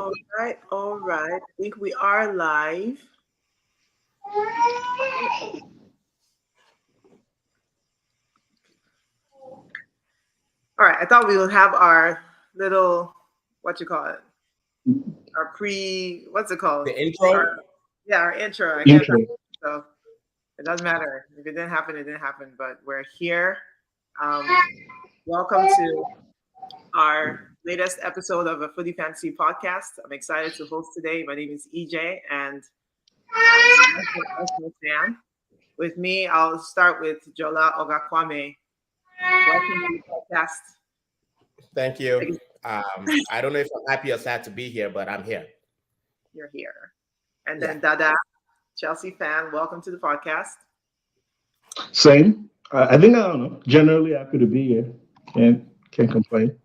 All right, all right. I think we are live. All right, I thought we would have our little, what you call it, our what's it called? The intro. Our, yeah, our intro. I guess. Intro. So it doesn't matter. If it didn't happen, it didn't happen. But we're here. Um, welcome to our latest episode of a Footy Fantasy podcast. I'm excited to host today. My name is EJ, and special Arsenal fan. With me, I'll start with Jola Ogakwame. Welcome to the podcast. Thank you. I don't know if I'm happy or sad to be here, but I'm here. You're here. And then Dada, Chelsea fan, welcome to the podcast. Same. I think I don't know. Generally happy to be here. Can't complain.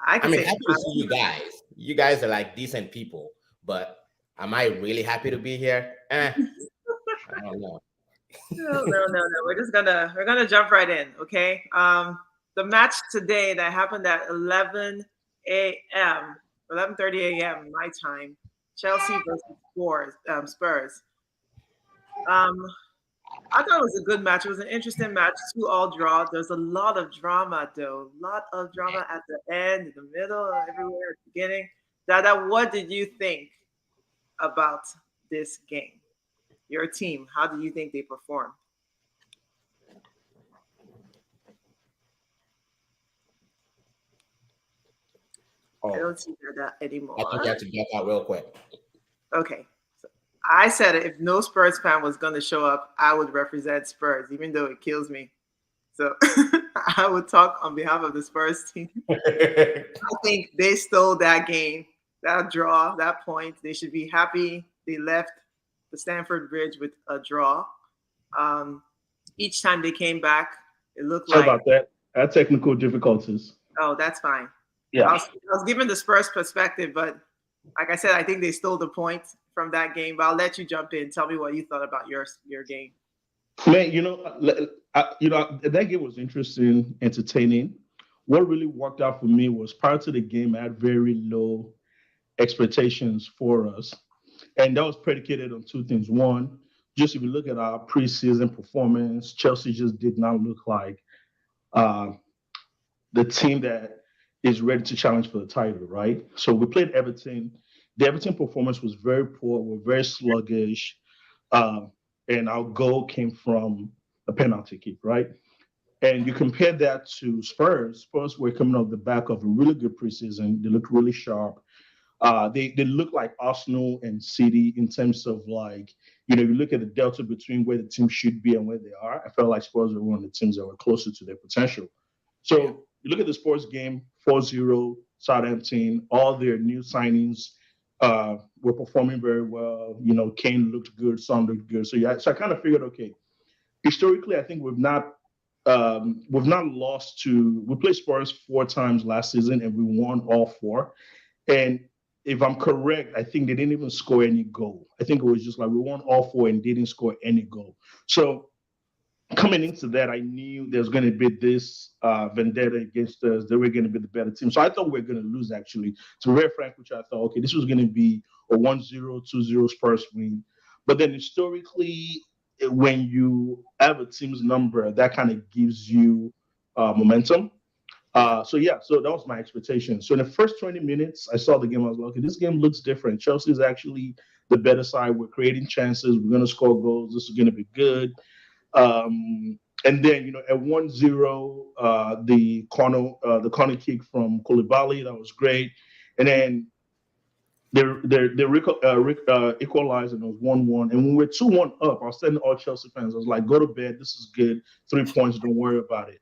I mean, happy to see you guys. You guys are like decent people, but am I really happy to be here? I don't know. No. We're gonna jump right in, okay? The match today that happened at 11 a.m., 11:30 a.m. my time, Chelsea versus Spurs. I thought it was a good match. It was an interesting match. 2-2 draw. There's a lot of drama, though. A lot of drama at the end, in the middle, everywhere at the beginning. Dada, what did you think about this game? Your team, how do you think they performed? I don't see that anymore. I think you have to get out real quick. Okay. So I said if no Spurs fan was going to show up, I would represent Spurs, even though it kills me. So I would talk on behalf of the Spurs team. I think they stole that game, that draw, that point. They should be happy they left the Stamford Bridge with a draw. Each time they came back, it looked Sorry like... about that. I had technical difficulties. Oh, that's fine. Yeah. I was giving the Spurs perspective, but like I said, I think they stole the point from that game. But I'll let you jump in. Tell me what you thought about your game. Man, that game was interesting, entertaining. What really worked out for me was prior to the game, I had very low expectations for us. And that was predicated on two things. One, just if you look at our preseason performance, Chelsea just did not look like the team that is ready to challenge for the title, right? So we played Everton. The Everton performance was very poor. We're very sluggish. And our goal came from a penalty kick, right? And you compare that to Spurs. Spurs were coming off the back of a really good preseason. They looked really sharp. They look like Arsenal and City in terms of you look at the delta between where the team should be and where they are. I felt like Spurs were one of the teams that were closer to their potential. So you look at the Spurs game, 4-0, Southampton, all their new signings were performing very well. Kane looked good, Son looked good. So I kind of figured, okay, historically, I think we've not lost to. We played Spurs 4 times last season and we won all 4. And if I'm correct, I think they didn't even score any goal. I think it was just like we won all 4 and didn't score any goal. So coming into that, I knew there's going to be this vendetta against us. They were going to be the better team. So I thought we were going to lose, actually. To be very frank, which I thought, okay, this was going to be a 1-0, 2-0 Spurs win. But then historically, when you have a team's number, that kind of gives you momentum. So that was my expectation. So in the first 20 minutes, I saw the game. I was like, okay, this game looks different. Chelsea is actually the better side. We're creating chances. We're going to score goals. This is going to be good. And then, at 1-0, the corner kick from Koulibaly, that was great. And then they equalized, and it was 1-1. And when we're 2-1 up, I was telling all Chelsea fans, I was like, go to bed. This is good. 3 points. Don't worry about it.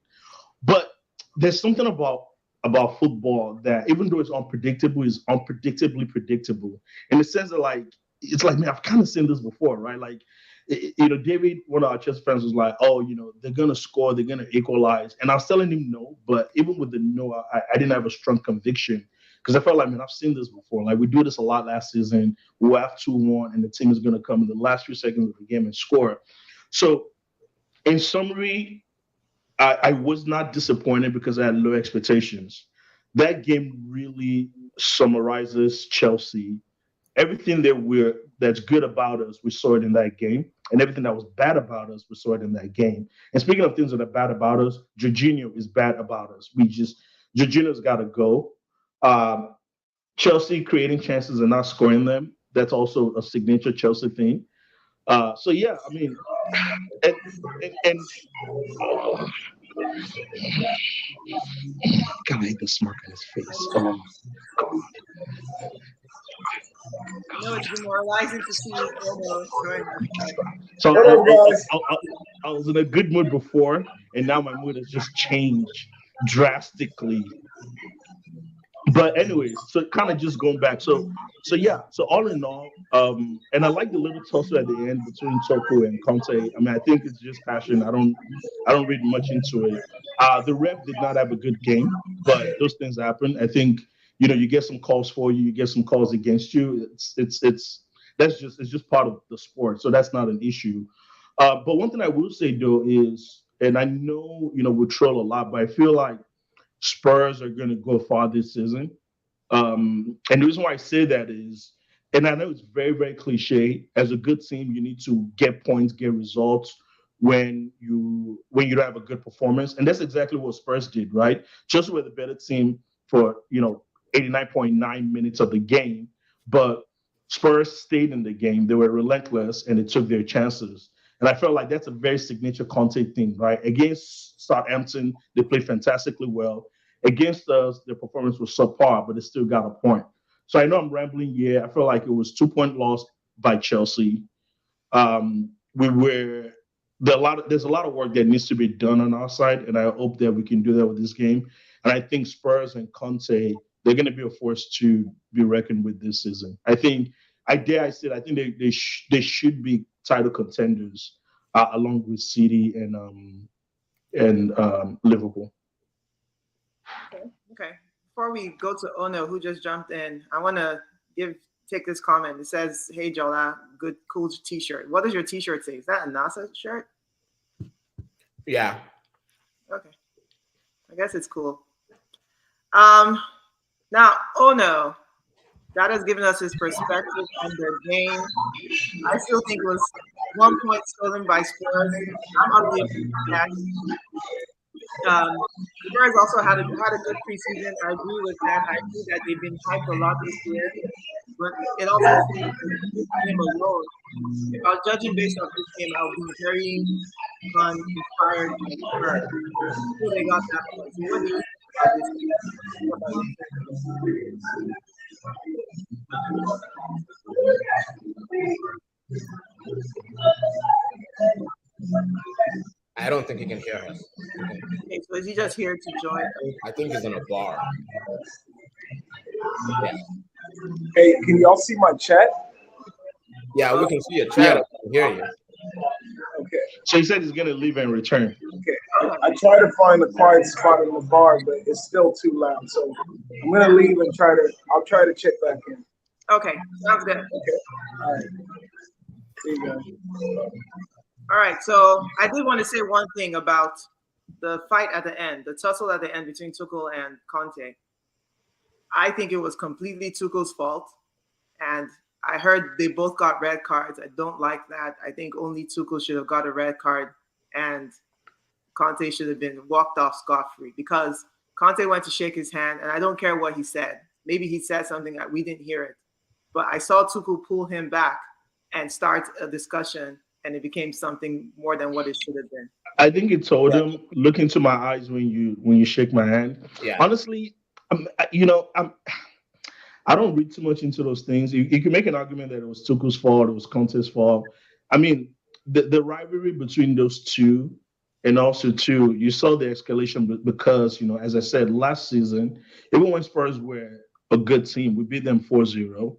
But there's something about football that, even though it's unpredictable, is unpredictably predictable in the sense that, it's like, man, I've kind of seen this before, right? David, one of our Chelsea fans, was like, oh, they're going to score, they're going to equalize. And I was telling him no, but even with the no, I didn't have a strong conviction because I felt like, man, I've seen this before. We do this a lot last season. We'll have 2-1 and the team is going to come in the last few seconds of the game and score. So in summary, I was not disappointed because I had low expectations. That game really summarizes Chelsea. Everything that's good about us, we saw it in that game, and everything that was bad about us, we saw it in that game. And speaking of things that are bad about us, Jorginho is bad about us. Jorginho's got to go. Chelsea creating chances and not scoring them, that's also a signature Chelsea thing. So yeah, I mean, and oh, God, I hate the smirk on his face. Oh God. It's demoralizing to see join us. So What up, guys? I was in a good mood before, and now my mood has just changed drastically. But anyways, so kind of just going back. So yeah. So all in all, and I like the little tussle at the end between Tuco and Conte. I mean, I think it's just passion. I don't read much into it. The ref did not have a good game, but those things happen. I think you get some calls for you, you get some calls against you. It's just part of the sport, so that's not an issue. But one thing I will say though is, and I know we troll a lot, but I feel like Spurs are going to go far this season. And the reason why I say that is, and I know it's very, very cliche, as a good team, you need to get points, get results when you don't have a good performance. And that's exactly what Spurs did, right? Chelsea were the better team for 89.9 minutes of the game, but Spurs stayed in the game. They were relentless and they took their chances. And I felt like that's a very signature Conte thing, right? Against Southampton, they played fantastically well. Against us, their performance was subpar, but they still got a point. So I know I'm rambling. Yeah, I feel like it was 2-point loss by Chelsea. There's a lot of work that needs to be done on our side, and I hope that we can do that with this game. And I think Spurs and Conte, they're going to be a force to be reckoned with this season. I think they should be title contenders along with City and Liverpool. Okay. Before we go to Ono, who just jumped in, I want to take this comment. It says, "Hey Jola, good cool T-shirt. What does your T-shirt say? Is that a NASA shirt?" Yeah. Okay. I guess it's cool. Now Ono, that has given us his perspective on the game. I still think it was 1 point stolen by Spurs. I'm of the opinion that Spurs also had a good preseason. I agree with that. I agree that they've been hyped a lot this year, but it also seems this game alone. If I was judging based off this game, I would be very uninspired by Spurs. So they got that point. So what do you think about this game? What about you? I don't think he can hear us. Okay, so is he just here to join? I think he's in a bar. Yeah. Hey, can y'all see my chat? Yeah, we can see your chat. I can hear you. Okay. So he said he's going to leave and return. Okay. I try to find a quiet spot in the bar, but it's still too loud. So I'm going to leave and I'll try to check back in. Okay, sounds good. Okay. All right. See you guys. All right, so I did want to say one thing about the fight at the end, the tussle at the end between Tuchel and Conte. I think it was completely Tuchel's fault, and I heard they both got red cards. I don't like that. I think only Tuchel should have got a red card, and Conte should have been walked off scot-free because Conte went to shake his hand, and I don't care what he said. Maybe he said something that we didn't hear it, but I saw Tuchel pull him back and start a discussion, and it became something more than what it should have been. I think it told him, look into my eyes when you shake my hand. Yeah. Honestly, I don't read too much into those things. You can make an argument that it was Tuchel's fault, it was Conte's fault. I mean, the rivalry between those two, and also too, you saw the escalation because, as I said, last season, even when Spurs were a good team, we beat them 4-0.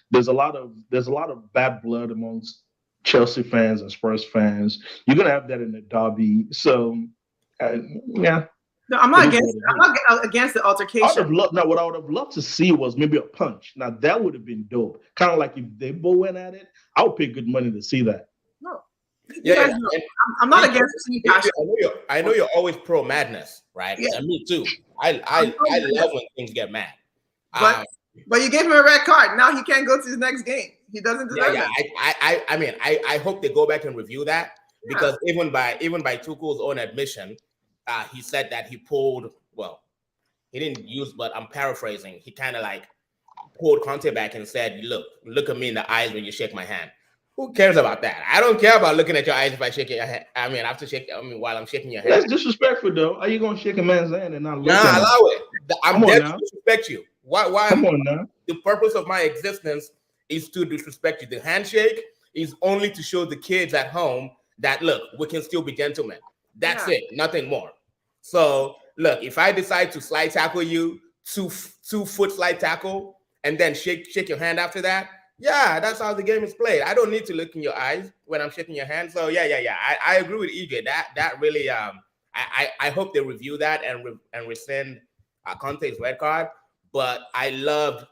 There's a lot of bad blood amongst Chelsea fans and Spurs fans. You're gonna have that in the derby. So, yeah. No, I'm not against the altercation. What I would have loved to see was maybe a punch. Now that would have been dope. Kind of like if they both went at it, I would pay good money to see that. No. Yeah. I'm not against team passion. I know you're always pro madness, right? Yeah. And me too. I love when things get mad. But But you gave him a red card. Now he can't go to his next game. He doesn't deserve Yeah. I mean, I hope they go back and review that because even by Tuco's own admission, he said that he pulled. Well, he didn't use, but I'm paraphrasing. He kind of like pulled Conte back and said, "Look at me in the eyes when you shake my hand." Who cares about that? I don't care about looking at your eyes if I shake your hand. I mean, while I'm shaking your hand. That's disrespectful, though. How you gonna shake a man's hand and not look at him? Allow it. I'm there to disrespect you. Why? Come on now. The purpose of my existence is to disrespect you. The handshake is only to show the kids at home that, look, we can still be gentlemen. That's it. Nothing more. So, look, if I decide to slide tackle you, two foot slide tackle, and then shake your hand after that, yeah, that's how the game is played. I don't need to look in your eyes when I'm shaking your hand. So, yeah. I agree with EJ. That really, I hope they review that and rescind Conte's red card. But I love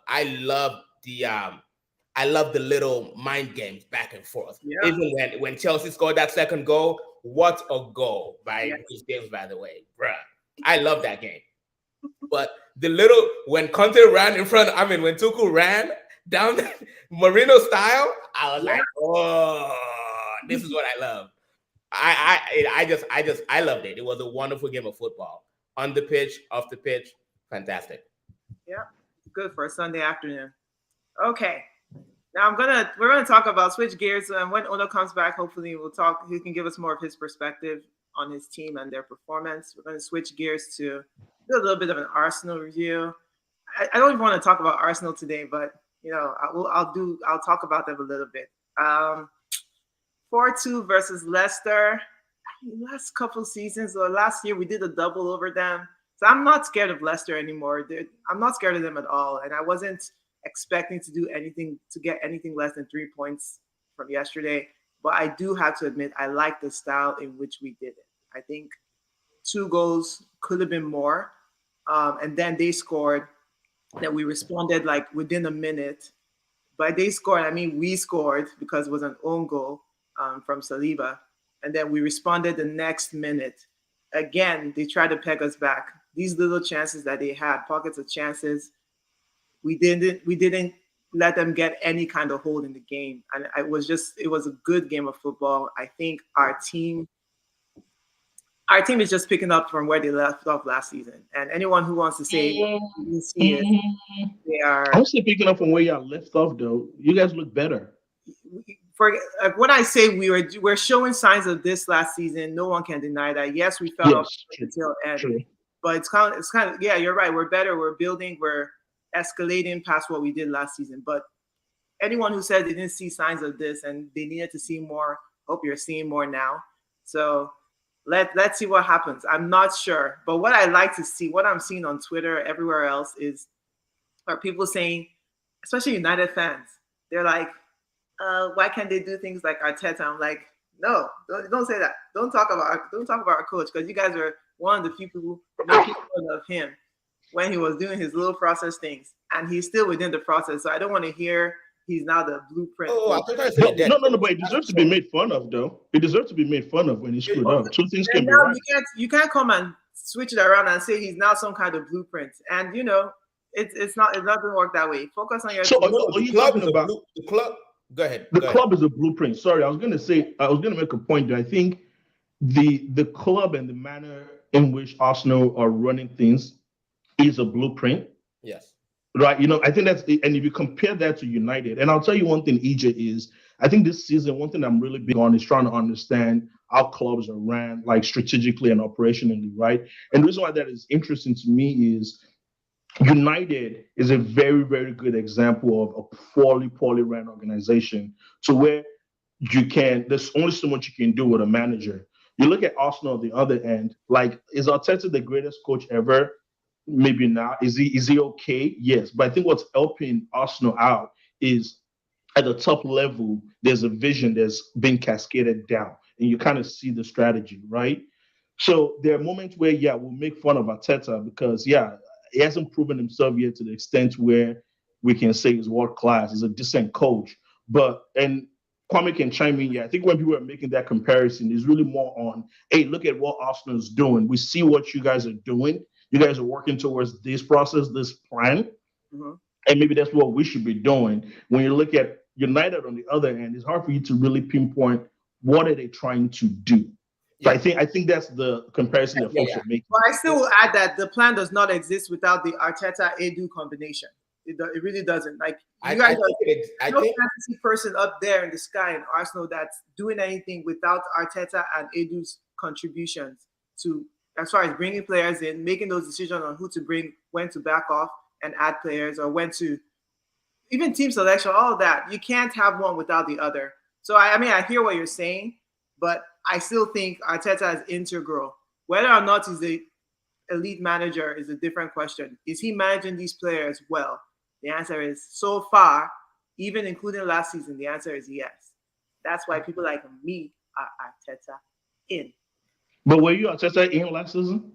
the little mind games back and forth. Yeah. Even when Chelsea scored that second goal, what a goal by Chris James, by the way, bruh. I love that game. But when Conte ran in front, when Tuco ran down Marino style, I was like, oh, this is what I love. I loved it. It was a wonderful game of football. On the pitch, off the pitch, fantastic. Yeah, good for a Sunday afternoon. Okay. Now we're gonna talk about switch gears, and when Ono comes back, hopefully we'll talk. He can give us more of his perspective on his team and their performance. We're gonna switch gears to do a little bit of an Arsenal review. I don't even want to talk about Arsenal today, but I'll talk about them a little bit. 4-2 versus Leicester. Last couple seasons or last year we did a double over them. So I'm not scared of Leicester anymore. I'm not scared of them at all, and I wasn't expecting to get anything less than 3 points from yesterday. But I do have to admit, I like the style in which we did it. I think 2 goals could have been more. And then they scored. Then we responded like within a minute. By they scored, I mean we scored because it was an own goal from Saliba. And then we responded the next minute. Again, they tried to peg us back. These little chances that they had, pockets of chances, we didn't let them get any kind of hold in the game. And it was a good game of football. I think our team is just picking up from where they left off last season. And anyone who wants to say they are, I'm still picking up from where y'all left off, though. You guys look better. When I say we're showing signs of this last season, no one can deny that. Yes, we fell off the tail end, but it's kind of yeah, you're right. We're better. We're building. We're escalating past what we did last season. But anyone who said they didn't see signs of this and they needed to see more, hope you're seeing more now. So let's see what happens. I'm not sure, but what I like to see, what I'm seeing on Twitter, everywhere else, are people saying, especially United fans, they're like, why can't they do things like Arteta? I'm like, no, don't say that. Don't talk about our coach, because you guys are one of the few people making fun of him when he was doing his little process things, and he's still within the process. So I don't want to hear he's now the blueprint. No, but he deserves to be made fun of, though. He deseres to be made fun of when he screwed up. 2 things can be right. You can't come and switch it around and say he's now some kind of blueprint. And it doesn't work that way. Focus on your. So are you talking about the club? Go ahead. The club is a blueprint. Sorry, I was going to make a point that I think the club and the manner in which Arsenal are running things is a blueprint. Yes. Right. I think and if you compare that to United, and I'll tell you one thing, EJ, is I think this season, one thing I'm really big on is trying to understand how clubs are ran, like strategically and operationally, right? And the reason why that is interesting to me is United is a very, very good example of a poorly ran organization, to where there's only so much you can do with a manager. You look at Arsenal on the other end, like, is Arteta the greatest coach ever? Maybe not. Is he okay? Yes. But I think what's helping Arsenal out is at the top level, there's a vision that's been cascaded down, and you kind of see the strategy, right? So there are moments where, we'll make fun of Arteta because, he hasn't proven himself yet to the extent where we can say he's world class. He's a decent coach. And Kwame can chime in here. I think when people are making that comparison, it's really more on, hey, look at what Arsenal is doing. We see what you guys are doing. You guys are working towards this process, this plan. Mm-hmm. And maybe that's what we should be doing. When you look at United on the other end, it's hard for you to really pinpoint what are they trying to do. So I think that's the comparison that folks are making. But I still will add that the plan does not exist without the Arteta Edu combination. It really doesn't. Like you guys are no fantasy person up there in the sky in Arsenal that's doing anything without Arteta and Edu's contributions to as far as bringing players in, making those decisions on who to bring, when to back off and add players, or when to even team selection, all of that. You can't have one without the other. So I mean, I hear what you're saying, but I still think Arteta is integral. Whether or not he's the elite manager is a different question. Is he managing these players well? The answer is so far, even including last season, the answer is yes. That's why people like me are Arteta in. But were you Arteta in last season?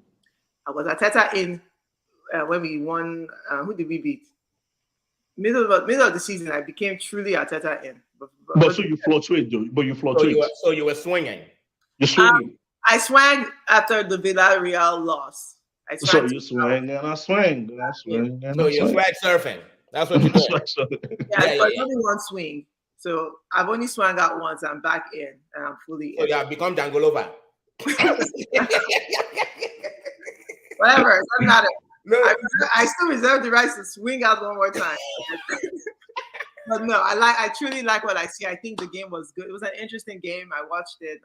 I was Arteta in when we won. Who did we beat? Middle of the season, I became truly Arteta in. But so you fluctuate, though. But you fluctuate. So you were swinging. You're swinging. I swang after the Villarreal loss. So you swing and I swing. And I swing and so you're swag surfing. That's what you're doing. But only one swing. So I've only swung out once. I'm back in, and I'm fully in. So you have become Dangolova. Whatever. It doesn't matter. No. I still reserve the right to swing out one more time. But no, I truly like what I see. I think the game was good. It was an interesting game. I watched it.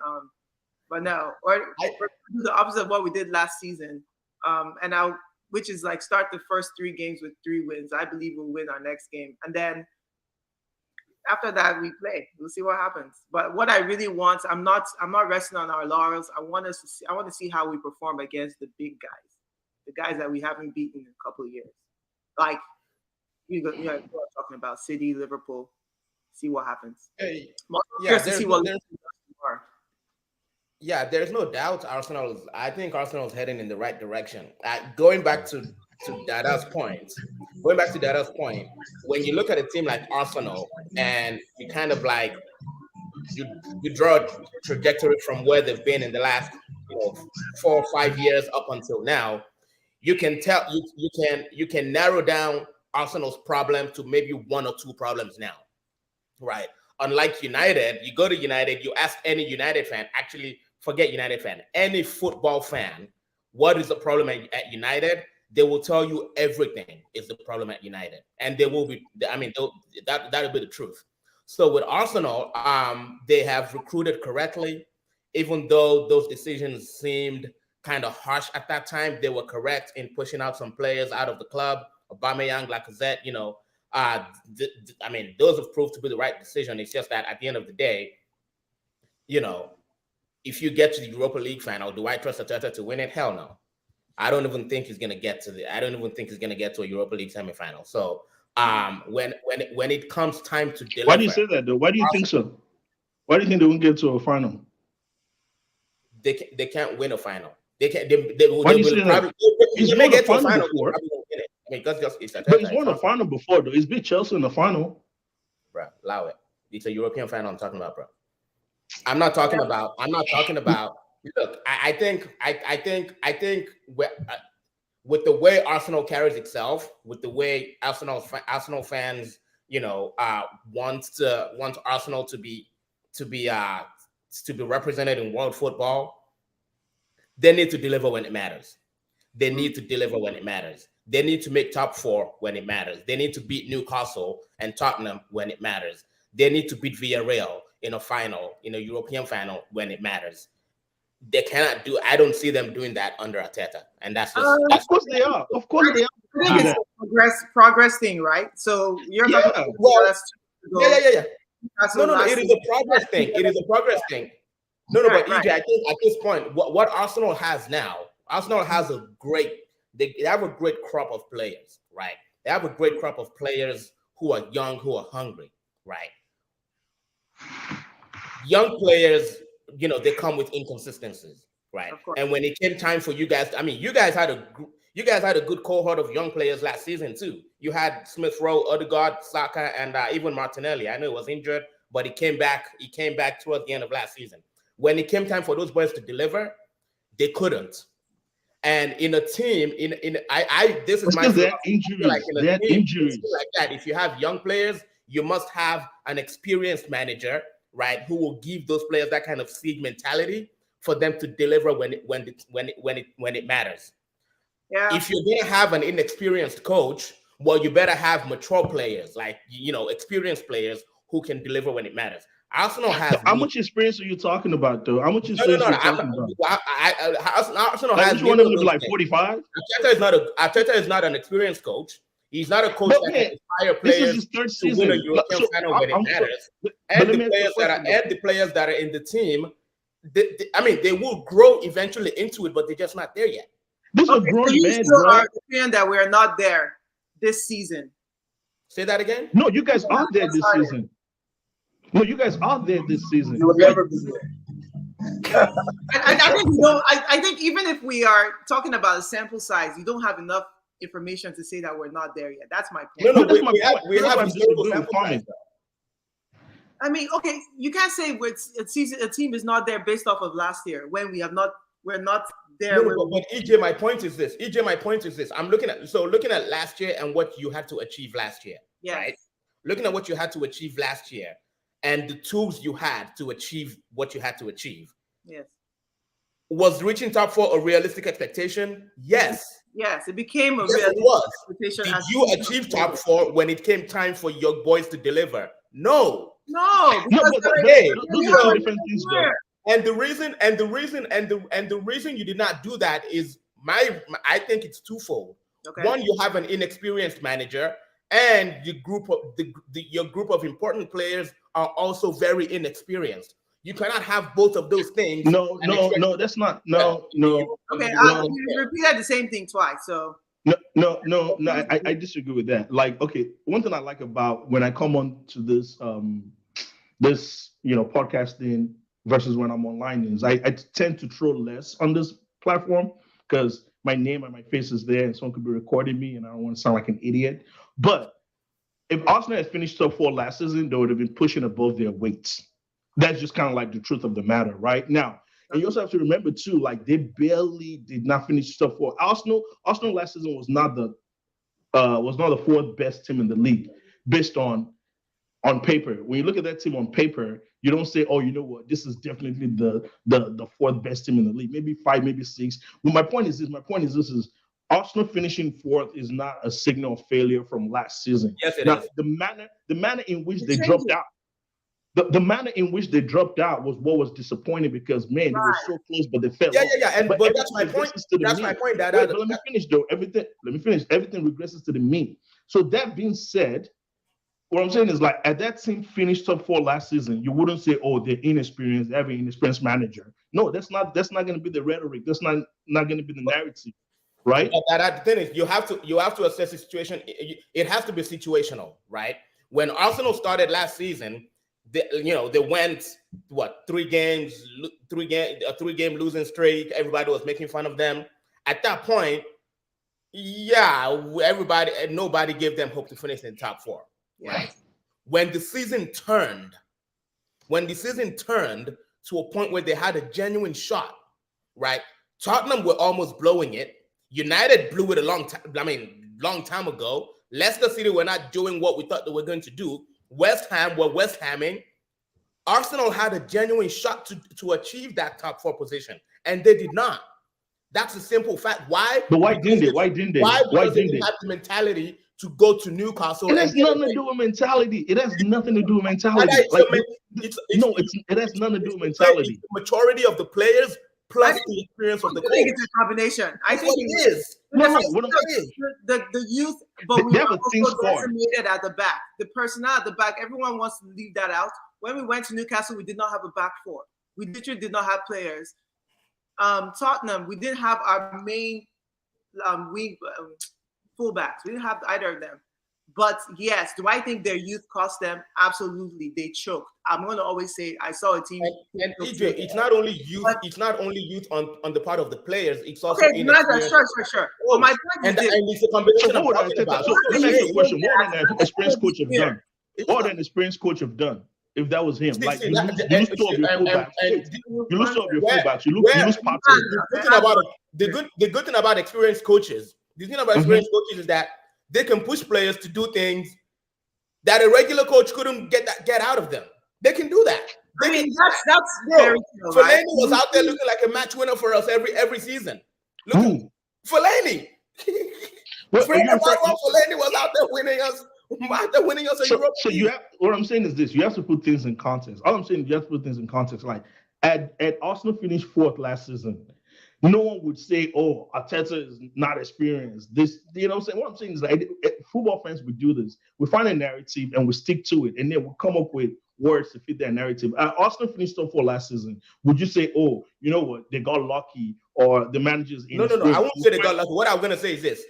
But no, or the opposite of what we did last season. Which is like start the first 3 games with 3 wins. I believe we'll win our next game. And then after that, we play. We'll see what happens. But what I really want, I'm not resting on our laurels. I want to see how we perform against the big guys, the guys that we haven't beaten in a couple of years. Like you know talking about City, Liverpool. See what happens. Yeah, there's no doubt I think Arsenal is heading in the right direction. Going back to Dada's point, when you look at a team like Arsenal and you kind of like you draw a trajectory from where they've been in the last 4 or 5 years up until now, you can tell you can narrow down Arsenal's problem to maybe 1 or 2 problems now, right? Unlike United, you go to United, you ask any United fan, actually forget United fan, any football fan, what is the problem at United? They will tell you everything is the problem at United. And they will be, that'll be the truth. So with Arsenal, they have recruited correctly, even though those decisions seemed kind of harsh at that time. They were correct in pushing out some players out of the club, Aubameyang, Lacazette, those have proved to be the right decision. It's just that at the end of the day, if you get to the Europa League final, do I trust Arteta to win it? Hell no. I don't even think he's gonna get to a Europa League semifinal. So when it comes time to deliver, why do you say that though? Why do you think so? Why do you think they won't get to a final? They can't win a final. They can't. They will probably. He's won a final before. But he's won a final before though. He's beat Chelsea in the final. Bro, allow it. It's a European final I'm talking about, bro. I'm not talking about. Look, I think with the way Arsenal carries itself, with the way Arsenal fans, want Arsenal to be represented in world football, they need to deliver when it matters. They need to make top 4 when it matters. They need to beat Newcastle and Tottenham when it matters. They need to beat Villarreal in a European final when it matters. They cannot do. I don't see them doing that under Arteta, and that's just. Of course they are. Of course they are. I think it's a progress thing, right? So you're yeah. Yeah. No. It is a progress thing. But EJ, I think at this point, what Arsenal has now, Arsenal has they have a great crop of players, right? They have a great crop of players who are young, who are hungry, right? Young players, they come with inconsistencies, right? And when it came time for you guys, you guys had a good cohort of young players last season too. You had Smith Rowe, Odegaard, Saka, and even Martinelli. I know he was injured, but he came back. He came back towards the end of last season. When it came time for those boys to deliver, they couldn't. And in a team, this is my because they had injuries. like in a They had team, injuries. like that. If you have young players, you must have an experienced manager, right, who will give those players that kind of siege mentality for them to deliver when it matters. Yeah. If you're gonna have an inexperienced coach, well, you better have mature players, like experienced players who can deliver when it matters. Arsenal has How much experience are you talking about, though? How much no, experience no, are no. you talking about? Arsenal Like, has which one of them be like 45? Arteta is not an experienced coach. He's not a coach But, that man, can inspire This is players his third to win a season. European final when it matters. And the players that are in the team, they will grow eventually into it, but they're just not there yet. This is a Okay, so grown you man, still bro. are saying that we're not there this season. Say that again. No, you guys are there this season. No, you guys are there this season. You will never be there. I think we don't. I think even if we are talking about a sample size, you don't have enough information to say that we're not there yet. That's my point. No, But that's my point. we That's have why I'm historical disagreeing with sample size. Kwame. I mean, okay, you can't say a team is not there based off of last year when we're not there. But EJ, my point is this. I'm looking at last year and what you had to achieve last year. Yes. Right? Looking at what you had to achieve last year and the tools you had to achieve what you had to achieve. Yes. Was reaching top 4 a realistic expectation? Yes. Yes, it became a Yes, it realistic was. expectation. Did as you season achieve unfolded. top 4 when it came time for your boys to deliver? No. No, No, because but Hey, those are two different things, though. And the reason you did not do that is I think it's twofold. Okay. One, you have an inexperienced manager, and your group of important players are also very inexperienced. You cannot have both of those things. No, that's not. No. Okay, No. you repeated the same thing twice. So No. I disagree with that. Like, okay, one thing I like about when I come on to this podcasting versus when I'm online is I tend to throw less on this platform because my name and my face is there and someone could be recording me and I don't want to sound like an idiot. But if Arsenal had finished top 4 last season, they would have been pushing above their weights. That's just kind of like the truth of the matter right now. And you also have to remember too, like they barely did not finish top 4. Arsenal last season was not the 4th best team in the league based on paper. When you look at that team on paper, you don't say, oh, you know what, this is definitely the 4th best team in the league. Maybe 5, maybe 6. Well, my point is this: Arsenal finishing 4th is not a signal of failure from last season. Yes, it is. The manner in which they dropped out. The manner in which they dropped out was what was disappointing because, man, they were so close, but they fell off. Yeah. But that's my point. That's my point. But let me finish, though. Everything regresses to the mean. So that being said, what I'm saying is, like, at that team finished top 4 last season, you wouldn't say, oh, they're inexperienced, they have an inexperienced manager. No, that's not going to be the rhetoric. That's not going to be the narrative, right? But the thing is, you have to assess the situation. It has to be situational, right? When Arsenal started last season, they went a 3-game losing streak. Everybody was making fun of them. At that point, nobody gave them hope to finish in the top 4. Right? When the season turned to a point where they had a genuine shot, right? Tottenham were almost blowing it. United blew it a long time ago. Leicester City were not doing what we thought they were going to do. West Ham were West Hamming. Arsenal had a genuine shot to achieve that top 4 position, and they did not. That's a simple fact. Why? But why didn't they? Why didn't they? Because they didn't have the mentality to go to Newcastle. It has nothing to do with mentality. It has nothing to do with mentality. It has nothing to do with mentality. The maturity of the players plus the experience of the coach. I think it's a combination. I think it is. The youth, but we have were a team also squad. decimated at the back. The personnel at the back, everyone wants to leave that out. When we went to Newcastle, we did not have a back 4. We literally did not have players. Tottenham, we didn't have our main wing fullbacks. We didn't have either of them. But yes, do I think their youth cost them? Absolutely, they choked. I'm going to always say I saw a team. And EJ, it's not only youth. It's not only youth on the part of the players. It's also okay. Sure. Well, my point is it's a combination of talking about. So let me ask you a question. What an experienced coach have done? if that was him. Like See, you that- lose two of your and- fullbacks. and- You lose two of your Where- fullbacks. You where- lose Partey. the good thing about the good thing about experienced coaches, the thing about experienced coaches is that they can push players to do things that a regular coach couldn't get out of them. They can do that. I mean, that's very true, Fellaini right? was out there looking like a match winner for us every season. Look, Who? Fellaini. Well, Fellaini you're referring- was out there winning us. A so, Europe so you have what I'm saying is this: you have to put things in context. All I'm saying is you have to put things in context. Like at Arsenal finished fourth last season, no one would say, "Oh, Arteta is not experienced." This, you know, what I'm saying. What I'm saying is like football fans would do this. We find a narrative and we stick to it, and then we come up with words to fit that narrative. Arsenal finished top 4 last season. Would you say, "Oh, you know what? They got lucky," or the managers? No. I won't say they got lucky. What I'm gonna say is this.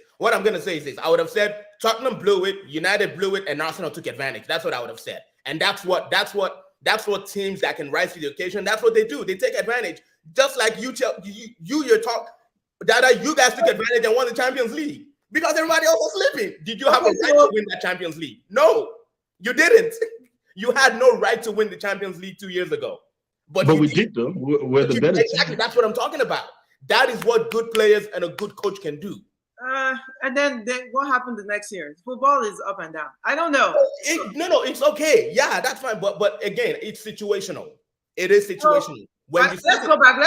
I would have said Tottenham blew it, United blew it, and Arsenal took advantage. That's what I would have said. And that's what teams that can rise to the occasion. That's what they do. They take advantage. Just like you guys took advantage and won the Champions League because everybody else was sleeping. Did you have a right to win that Champions League? No, you didn't. You had no right to win the Champions League 2 years ago. But we did though. We're the better. Exactly. That's what I'm talking about. That is what good players and a good coach can do. And then what happened the next year? Football is up and down. I don't know. It's okay. Yeah, that's fine. But again, it's situational. It is situational. Let's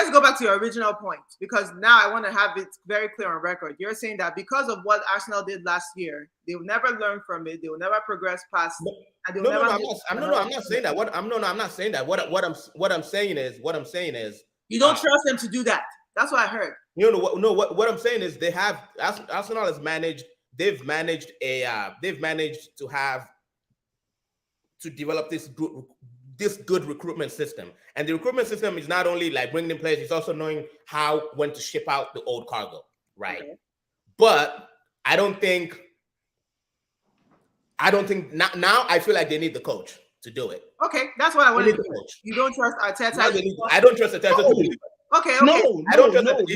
go back to your original point, because now I want to have it very clear on record. You're saying that because of what Arsenal did last year, they will never learn from it. They will never progress past. I'm not saying that. I'm not saying that. What I'm saying is you don't trust them to do that. That's what I heard. What I'm saying is Arsenal has managed. They've managed to develop this good recruitment system. And the recruitment system is not only like bringing in players, it's also knowing when to ship out the old cargo, right? Okay. But I don't think now I feel like they need the coach to do it. Okay, that's what I wanted to do. You don't trust Arteta? I don't trust Arteta to do it. Okay. No, I don't trust it.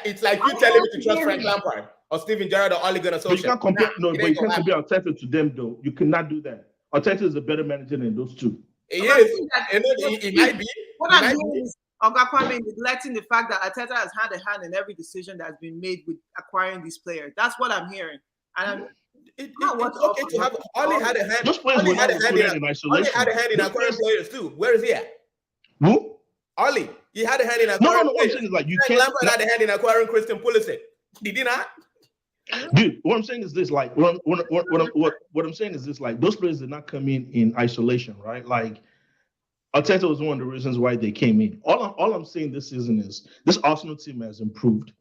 It's like you telling me to trust Frank Lampard or Steven Gerrard or Ole Gunnar Solskjaer. You can't compare. But you can't compare Arteta to them, though. You cannot do that. Arteta is a better manager than those two. It might be. What I'm doing is Oga Kwame neglecting the fact that Arteta has had a hand in every decision that's been made with acquiring these players. That's what I'm hearing. And it's okay to have. Ole had a hand. Ole had a hand in acquiring players too. Where is he at? Who? Ole. He had a hand in acquiring players. What I'm saying is like you can't. Lampard had a hand in acquiring Christian Pulisic. Did he not? Dude, what I'm saying is this: like, what I'm saying is this: like, those players did not come in isolation, right? Like, Arteta was one of the reasons why they came in. All I'm saying this season is this Arsenal team has improved.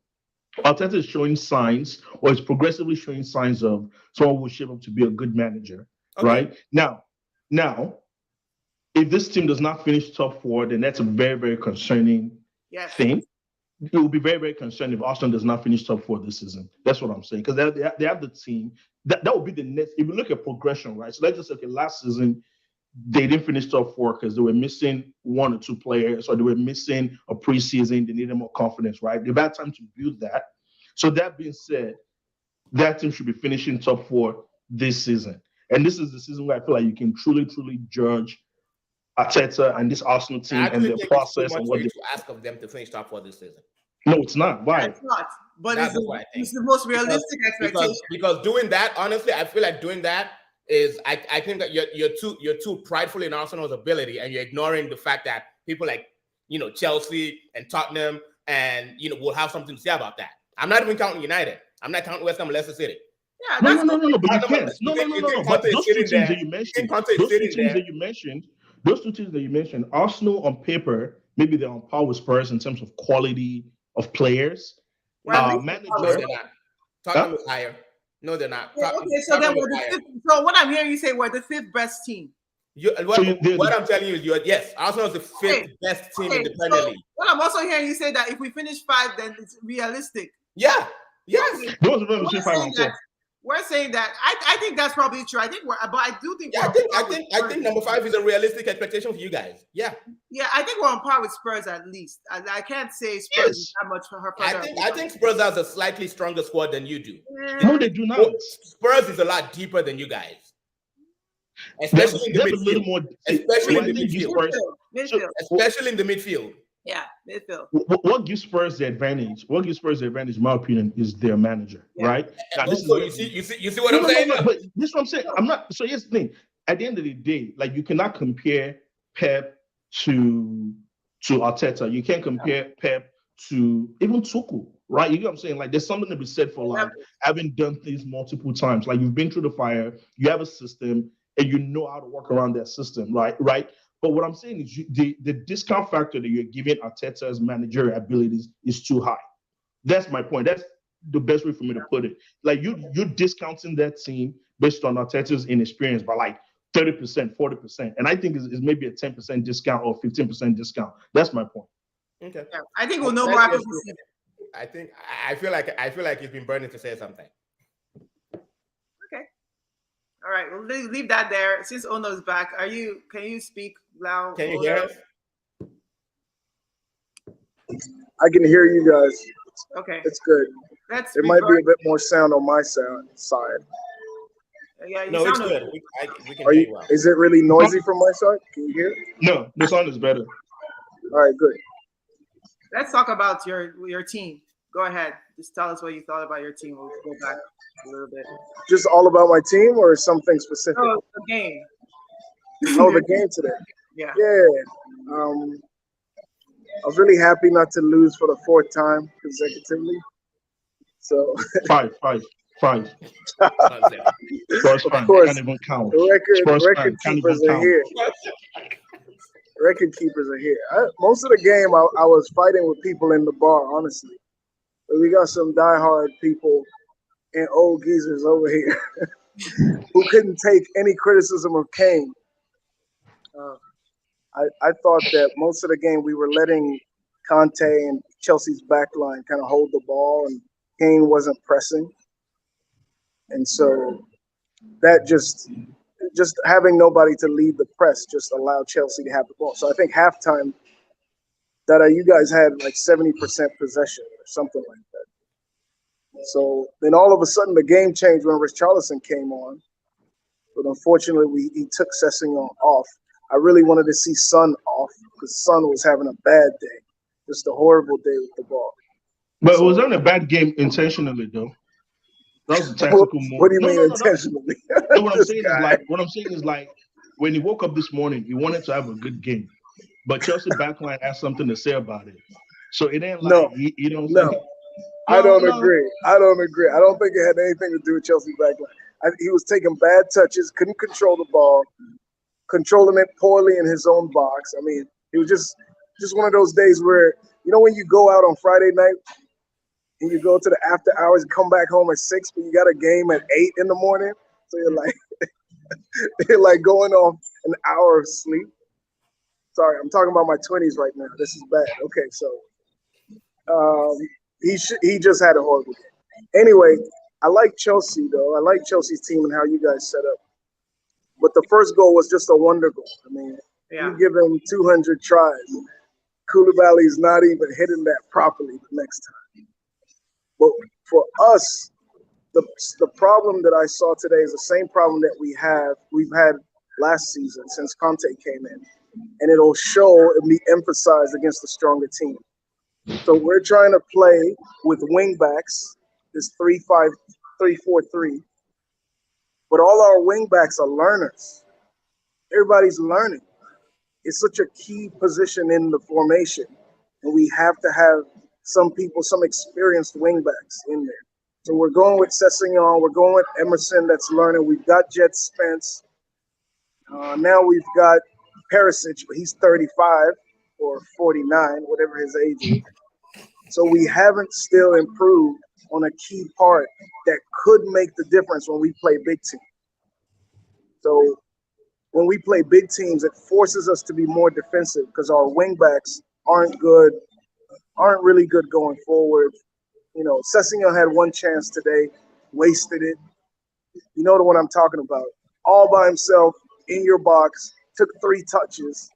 Arteta is showing signs, or is progressively showing signs of someone who will shape up to be a good manager, right? Now, if this team does not finish top 4, then that's a very, very concerning thing. It will be very, very concerned if Arsenal does not finish top 4 this season. That's what I'm saying. Because they have the team. That will be the next. If you look at progression, right? So let's just say, okay, last season, they didn't finish top 4 because they were missing 1 or 2 players, or they were missing a preseason. They needed more confidence, right? They've had time to build that. So that being said, that team should be finishing top 4 this season. And this is the season where I feel like you can truly, truly judge Arteta and this Arsenal team and their process and what they ask of them to finish top 4 this season. No, it's not. Why? It's not. But it's the most realistic expectation. Because doing that, honestly, I feel like doing that is I think that you're too prideful in Arsenal's ability, and you're ignoring the fact that people like Chelsea and Tottenham and will have something to say about that. I'm not even counting United. I'm not counting West Ham and Leicester City. Yeah, no. But you can't. No. But those two teams that you mentioned, Arsenal on paper, maybe they're on par with Spurs in terms of quality of players. Manager. No, they're not. Tottenham is higher. No, they're not. Yeah, okay, so then so what I'm hearing you say, we're the 5th best team. What I'm telling you is yes, Arsenal is the 5th best team in the Premier League. What I'm also hearing you say that if we finish 5, then it's realistic. Yeah. Yes. Those are between 5 and 4. We're saying that. I think that's probably true. I do think. Yeah, I think number 5 is a realistic expectation for you guys. Yeah. Yeah, I think we're on par with Spurs at least. I can't say Spurs is that much for her. I think Spurs has a slightly stronger squad than you do. No, they do not. Spurs is a lot deeper than you guys. especially in the They have a little midfield. more. Especially in the I think gives midfield. Spurs. Midfield. Especially in the midfield. Yeah, midfield. What gives Spurs the advantage? What gives Spurs the advantage, in my opinion, is their manager, right? Now, And this also, is you see what I'm saying? no. But this is what I'm saying. I'm not. So here's the thing. At the end of the day, like you cannot compare Pep to Arteta. You can't compare Pep to even Tuco, right? You get what I'm saying? Like there's something to be said for like having done things multiple times. Like you've been through the fire, you have a system, and you know how to work around that system, right? But what I'm saying is the discount factor that you're giving Arteta's managerial abilities is too high. That's my point. That's the best way for me to put it. Like you're discounting that team based on Arteta's inexperience by like 30%, 40%. And I think it's maybe a 10% discount or 15% discount. That's my point. Okay. Yeah, I think we'll know more after the season. I feel like he's been burning to say something. Okay. All right, we'll leave that there. Since Ono's back, can you speak loud? Can you hear us? I can hear you guys. Okay. It's good. There might be a bit more sound on my side. Yeah, no, it's good. We can hear you well. Is it really noisy from my side? Can you hear? No, the sound is better. All right, good. Let's talk about your team. Go ahead. Just tell us what you thought about your team. We'll go back a little bit. Just all about my team or something specific? Oh, the game. Oh, the game today. Yeah. Yeah. I was really happy not to lose for the fourth time consecutively. So five. Spurs of fan course, can't even count. Record keepers are here. Record keepers are here. Most of the game, I was fighting with people in the bar, honestly. But we got some diehard people and old geezers over here who couldn't take any criticism of Kane. I thought that most of the game we were letting Kante and Chelsea's backline kind of hold the ball, and Kane wasn't pressing. And so that just having nobody to lead the press just allowed Chelsea to have the ball. So I think halftime that you guys had like 70% possession or something like that. So then all of a sudden the game changed when Richarlison came on. But unfortunately, he took Sessegnon off. I really wanted to see Son off because Son was having a bad day. Just a horrible day with the ball. But it was on a bad game intentionally, though. That was a tactical move. What do you mean intentionally? No, what I'm saying is like when he woke up this morning, he wanted to have a good game, but Chelsea backline has something to say about it. So it ain't like you know. No, I don't agree. I don't think it had anything to do with Chelsea backline. He was taking bad touches, couldn't control the ball, controlling it poorly in his own box. I mean, it was just one of those days where when you go out on Friday night. And you go to the after hours and come back home at 6, but you got a game at 8 in the morning. So you're like going off an hour of sleep. Sorry, I'm talking about my 20s right now. This is bad. Okay, so he just had a horrible game. Anyway, I like Chelsea though. I like Chelsea's team and how you guys set up. But the first goal was just a wonder goal. I mean, you give him 200 tries. Koulibaly's not even hitting that properly the next time. But for us, the problem that I saw today is the same problem that we've had last season since Conte came in. And it'll show and be emphasized against the stronger team. So we're trying to play with wing backs, this 3-5-3-4-3. But all our wing backs are learners. Everybody's learning. It's such a key position in the formation. And we have to have some experienced wingbacks in there. So we're going with Sessegnon, we're going with Emerson that's learning. We've got Jet Spence. Now we've got Perisic, but he's 35 or 49, whatever his age is. So we haven't still improved on a key part that could make the difference when we play big teams. So when we play big teams, it forces us to be more defensive because our wingbacks aren't really good going forward. Sessegnon had one chance today, wasted it. You know the one I'm talking about. All by himself, in your box, took 3 touches.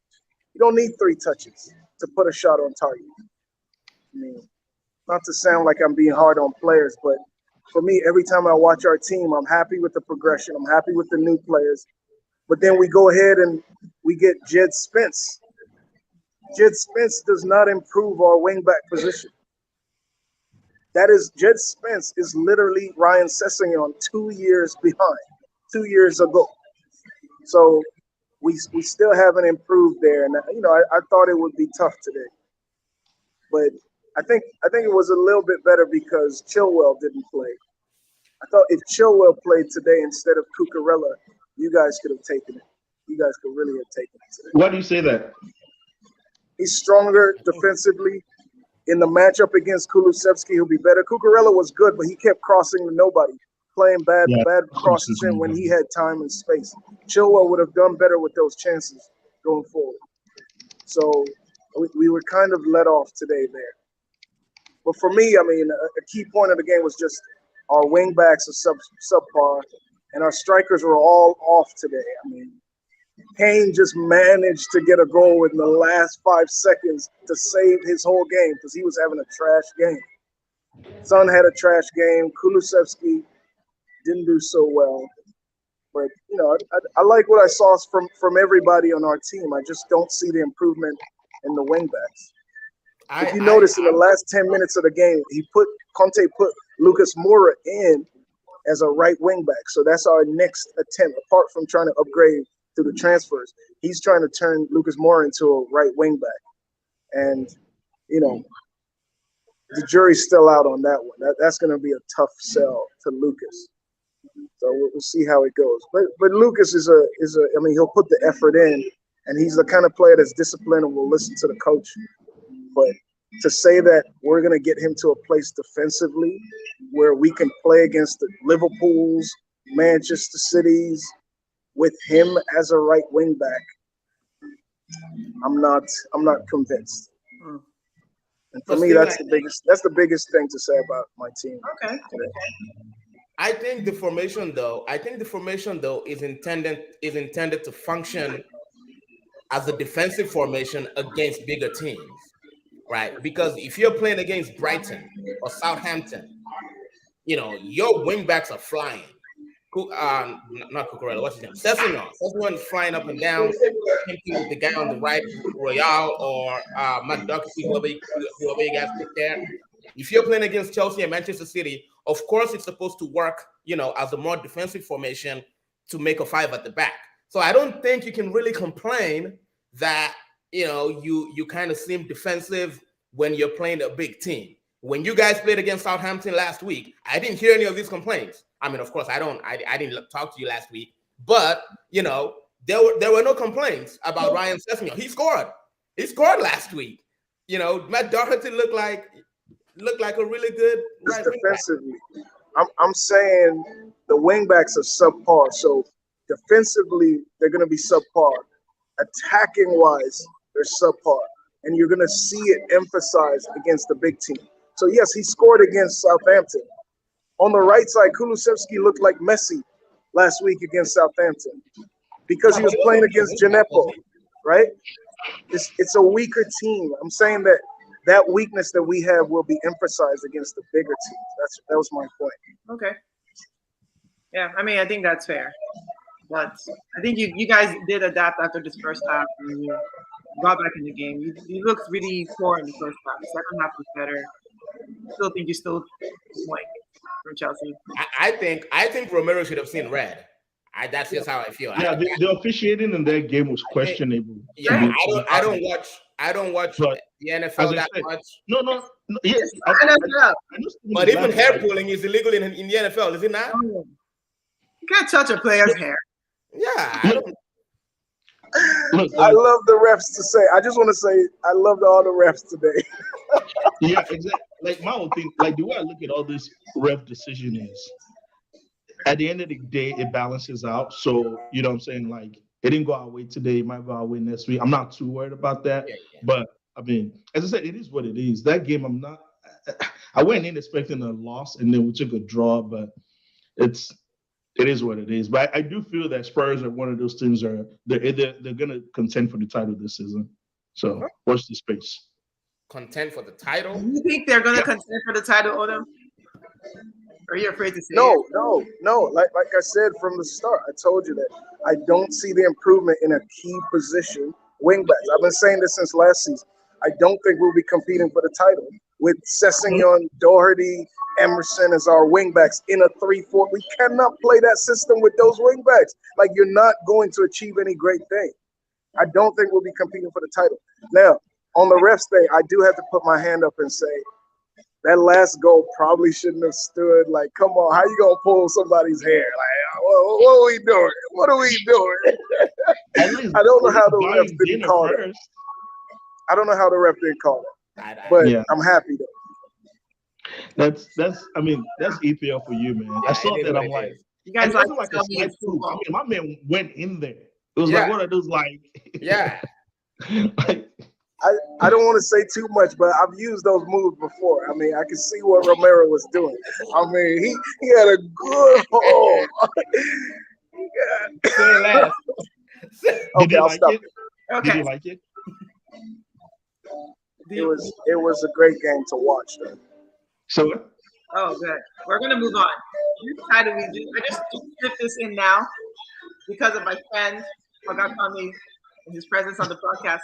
You don't need 3 touches to put a shot on target. I mean, not to sound like I'm being hard on players, but for me, every time I watch our team, I'm happy with the progression. I'm happy with the new players. But then we go ahead and we get Jed Spence. Jed Spence does not improve our wingback position. That is, Jed Spence is literally Ryan Sessegnon 2 years behind, 2 years ago. So we still haven't improved there. And, I thought it would be tough today. But I think it was a little bit better because Chilwell didn't play. I thought if Chilwell played today instead of Cucurella, you guys could have taken it. You guys could really have taken it today. Why do you say that? He's stronger defensively. In the matchup against Kulusevski, he'll be better. Cucurella was good, but he kept crossing to nobody, playing bad crosses in when he had time and space. Chilwell would have done better with those chances going forward. So we were kind of let off today there. But for me, a key point of the game was just our wing backs are subpar, and our strikers were all off today. Kane just managed to get a goal in the last 5 seconds to save his whole game because he was having a trash game. Son had a trash game. Kulusevski didn't do so well. But, I like what I saw from everybody on our team. I just don't see the improvement in the wingbacks. If you notice, in the last 10 minutes of the game, Conte put Lucas Moura in as a right wingback. So that's our next attempt, apart from trying to upgrade through the transfers. He's trying to turn Lucas Moura into a right wingback. And, the jury's still out on that one. That's going to be a tough sell to Lucas. So we'll see how it goes. But Lucas he'll put the effort in, and he's the kind of player that's disciplined and will listen to the coach. But to say that we're going to get him to a place defensively where we can play against the Liverpools, Manchester Cities with him as a right wing back, I'm not convinced. And for me, that's the biggest thing to say about my team. Okay. Today. I think the formation though is intended to function as a defensive formation against bigger teams, right? Because if you're playing against Brighton or Southampton, your wing backs are flying. Not Cucurella, what's his name? Sessegnon is flying up and down, competing with the guy on the right, Royale or McDuckey, whoever you guys pick there. If you're playing against Chelsea and Manchester City, of course it's supposed to work, as a more defensive formation to make a 5 at the back. So I don't think you can really complain that, you kind of seem defensive when you're playing a big team. When you guys played against Southampton last week, I didn't hear any of these complaints. Of course, I didn't talk to you last week, but there were no complaints about Ryan Sessegnon. He scored last week. Matt Doherty looked like a really good right defensively. I'm saying the wingbacks are subpar, so defensively they're going to be subpar. Attacking wise, they're subpar, and you're going to see it emphasized against the big team. So yes, he scored against Southampton. On the right side, Kulusevski looked like Messi last week against Southampton because he was playing against Gineppo, right? It's a weaker team. I'm saying that weakness that we have will be emphasized against the bigger teams. That was my point. Okay. Yeah, I think that's fair. But I think you guys did adapt after this first half and you got back in the game. You looked really poor in the first half. The second half was better. I still think you stole point from Chelsea. I think Romero should have seen red. That's just how I feel. Yeah, the officiating in that game was questionable. Yeah, I don't watch the NFL that much. No. Yes, but even hair pulling is illegal in the NFL, is it not? You can't touch a player's hair. Yeah. I love the refs to say. I just want to say I loved all the refs today. Yeah, exactly. Like my own thing, like the way I look at all this ref decision is, at the end of the day, it balances out. So you know what I'm saying? Like it didn't go our way today, it might go our way next week. I'm not too worried about that. Yeah. But as I said, it is what it is. That game, I went in expecting a loss, and then we took a draw. But it is what it is. But I do feel that Spurs are one of those teams they're going to contend for the title this season. So watch the space. Contend for the title? You think they're going to contend for the title, Odom? Are you afraid to say No, it? no. Like I said from the start, I told you that I don't see the improvement in a key position, wingbacks. I've been saying this since last season. I don't think we'll be competing for the title with Sessegnon, Doherty, Emerson as our wingbacks in a 3-4. We cannot play that system with those wingbacks. Like, you're not going to achieve any great thing. I don't think we'll be competing for the title. Now, on the refs thing, I do have to put my hand up and say that last goal probably shouldn't have stood. Like, come on, how you gonna pull somebody's hair? Like, what are we doing? What are we doing? I don't know how the ref didn't call it. I don't know how the ref didn't call it, but yeah. I'm happy though. That's EPL for you, man. I saw that. I'm like, you guys like a slight move. I mean, my man went in there. It was like one of those, like, like, I don't want to say too much, but I've used those moves before. I mean, I can see what Romero was doing. I mean, he had a good hole. Okay, I'll stop it. Okay. Did you like it? It was a great game to watch, though. So. Oh, good. We're gonna move on. How do we do? I just slip this in now because of my friend Kante and his presence on the podcast.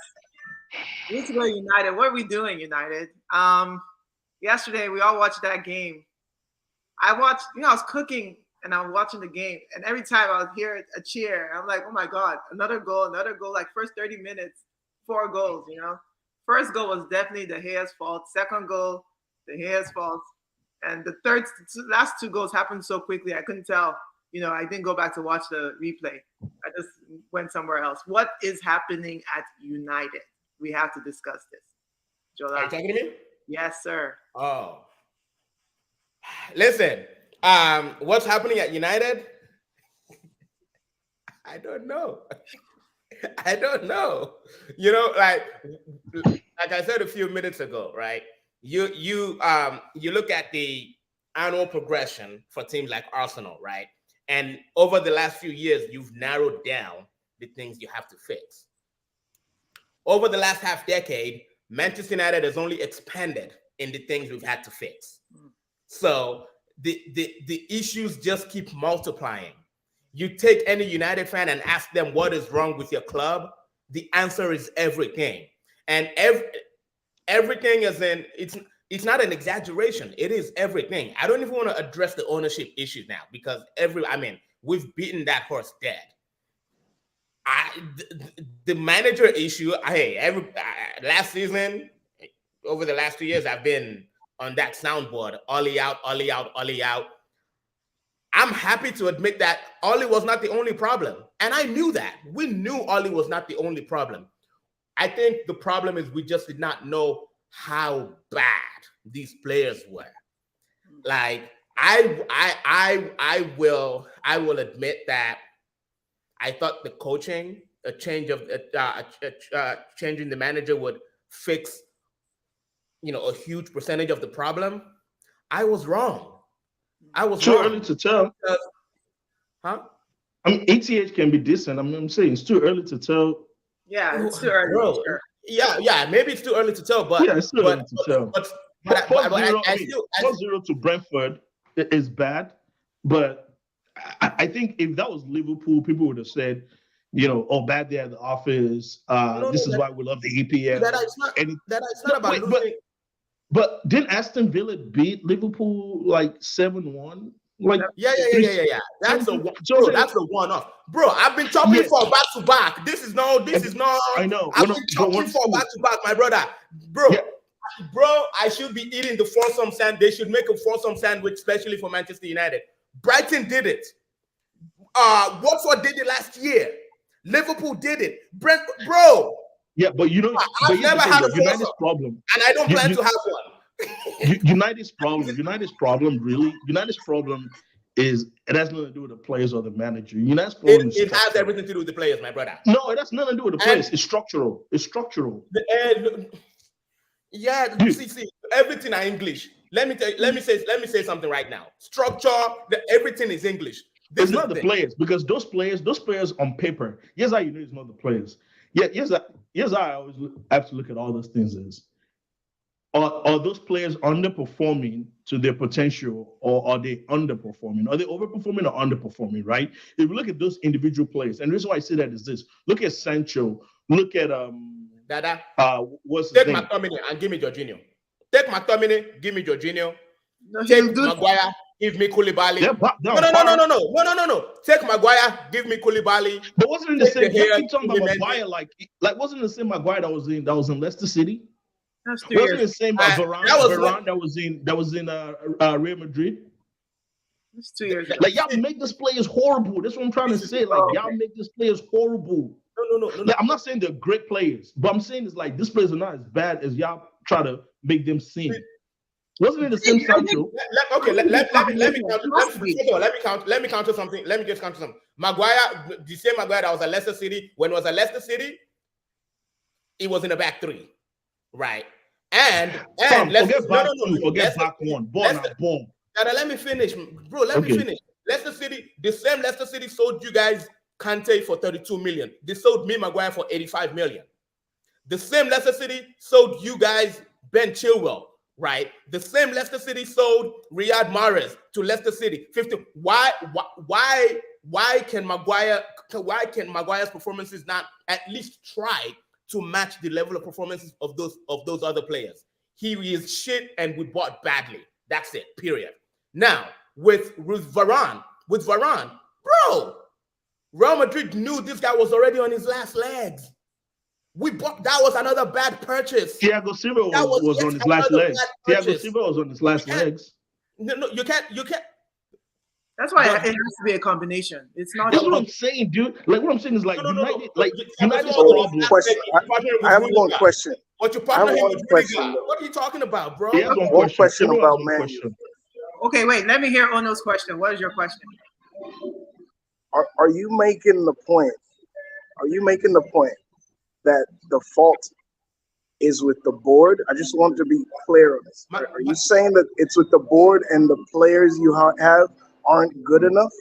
We need to go to United. What are we doing, United? Yesterday we all watched that game. I was cooking and I'm watching the game, and every time I would hear a cheer, I'm like, oh my God, another goal. Like first 30 minutes, 4 goals, First goal was definitely De Gea's fault. Second goal, De Gea's fault. And the last 2 goals happened so quickly, I couldn't tell. I didn't go back to watch the replay. I just went somewhere else. What is happening at United? We have to discuss this. Jola. Are you talking to me? Yes, sir. Oh. Listen, what's happening at United? I don't know. I don't know. Like I said a few minutes ago, right? You look at the annual progression for teams like Arsenal, right? And over the last few years, you've narrowed down the things you have to fix. Over the last half decade, Manchester United has only expanded in the things we've had to fix. So the issues just keep multiplying. You take any United fan and ask them what is wrong with your club, the answer is everything. And everything is it's not an exaggeration. It is everything. I don't even want to address the ownership issue now because we've beaten that horse dead. The manager issue, last season, over the last 2 years, I've been on that soundboard, Ollie out, Ollie out, Ollie out. I'm happy to admit that Ollie was not the only problem. And I knew that. We knew Ollie was not the only problem. I think the problem is we just did not know how bad these players were. Like, I will admit that I thought the coaching, changing the manager would fix, a huge percentage of the problem. I was wrong. Too early to tell. Huh? I mean, ETH can be decent. I'm saying it's too early to tell. Yeah, it's too early. Bro, yeah, maybe it's too early to tell, but it's too early to tell. But 4-0 to Brentford is bad, but I think if that was Liverpool, people would have said, bad day at the office. This is why we love the EPL. It's not about losing. But didn't Aston Villa beat Liverpool like 7-1? Like yeah. That's the one-off, bro. I've been talking for back to back. This is not. I know. I've been talking for back to back, my brother, bro. Yeah. Bro, I should be eating the foursome sandwich. They should make a foursome sandwich, especially for Manchester United. Brighton did it. Watford did it last year. Liverpool did it. Bro. Yeah, but I've never had a United's problem, and I don't plan to have one. United's problem is it has nothing to do with the players or the manager. United's problem it has everything to do with the players, my brother. No, it has nothing to do with the players. It's structural. See, everything is English. Let me say something right now. Structure, everything is English. It's not the players, because those players on paper. Here's how you know it's not the players. Yeah, here's how I always have to look at all those things is Are those players underperforming to their potential, or are they underperforming? Are they overperforming or underperforming, right? If you look at those individual players, and the reason why I say that is this: look at Sancho, look at Dada, what's his take name? McTominay and give me Jorginho. Take McTominay, give me Jorginho. No, Take Maguire, give me Koulibaly. No. Take Maguire, give me Koulibaly. But wasn't it the same? You keep talking about Maguire, like wasn't it the same Maguire that was in Leicester City? That's 2 years. Wasn't it the same Varane that was in Real Madrid? That's 2 years. Like y'all make these players horrible. That's what I'm trying to say. Like y'all make these players horrible. No. Like, I'm not saying they're great players, but I'm saying it's like these players are not as bad as y'all try to make them seem. Wasn't it the same Sancho? Let me counter something. Let me just counter something. Maguire, the same Maguire that was at Leicester City. When it was at Leicester City, it was in the back three, right? And forget back one. Boom. Let me finish, bro. Let me finish. Leicester City, the same Leicester City sold you guys Kante for 32 million. They sold me Maguire for 85 million. The same Leicester City sold you guys Ben Chilwell. Right, the same Leicester City sold Riyad Mahrez to Leicester City. 50. Why can Maguire's performances not at least try to match the level of performances of those other players? He is shit, and we bought badly. That's it. Period. Now with Varane, bro, Real Madrid knew this guy was already on his last legs. We bought, that was another bad purchase. Thiago Silva was on his last legs. Thiago Silva was on his last legs. No, you can't. That's why it has to be a combination. It's not. That's what I'm saying, dude. Like what I'm saying is like United. United. I have one question. What you partner him with? What are you talking about, bro? Yeah, one question about Man U. Okay, wait. Let me hear Ono's question. What is your question? Are you making the point? That the fault is with the board? I just want to be clear on this. Are you saying that it's with the board and the players you have aren't good enough?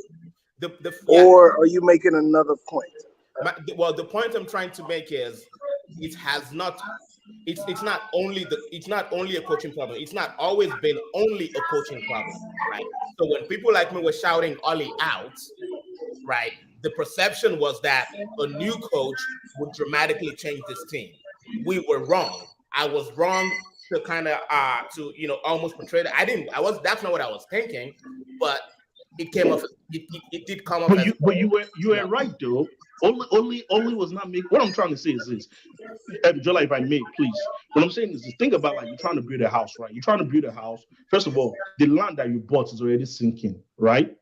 Or are you making another point? The point I'm trying to make is it's not only a coaching problem. It's not always been only a coaching problem, right? So when people like me were shouting Ollie out, right, the perception was that a new coach would dramatically change this team. We were wrong. I was wrong to kind of almost portray that. That's not what I was thinking, but it came off. It did come off. But you were right though. Only was not making. What I'm trying to say is this, Jola, if I may, please. What I'm saying is this: think about, like, you're trying to build a house, right? You're trying to build a house. First of all, the land that you bought is already sinking, right?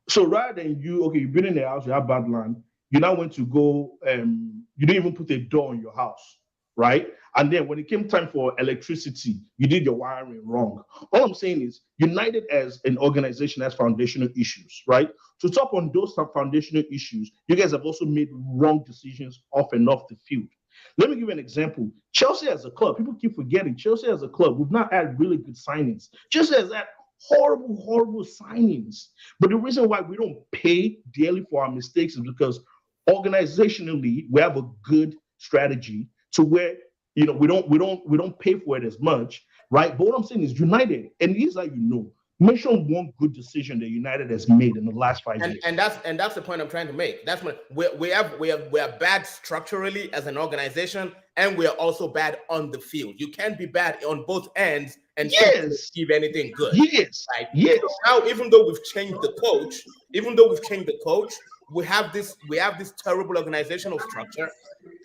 So rather than you're building a house, you have bad land, you now went to go, you didn't even put a door on your house, right? And then when it came time for electricity, you did your wiring wrong. All I'm saying is United as an organization has foundational issues, right? To top on those foundational issues, you guys have also made wrong decisions off and off the field. Let me give you an example. Chelsea as a club, people keep forgetting, Chelsea as a club, we've not had really good signings. Chelsea has had horrible signings. But the reason why we don't pay dearly for our mistakes is because organizationally we have a good strategy to where we don't pay for it as much, right? But what I'm saying is United, and these are mention one good decision that United has made in the last 5 years. And that's the point I'm trying to make. That's what we are bad structurally as an organization, and we are also bad on the field. You can't be bad on both ends and achieve anything good. Yes. Right? Yes. So now, even though we've changed the coach, we have this terrible organizational structure,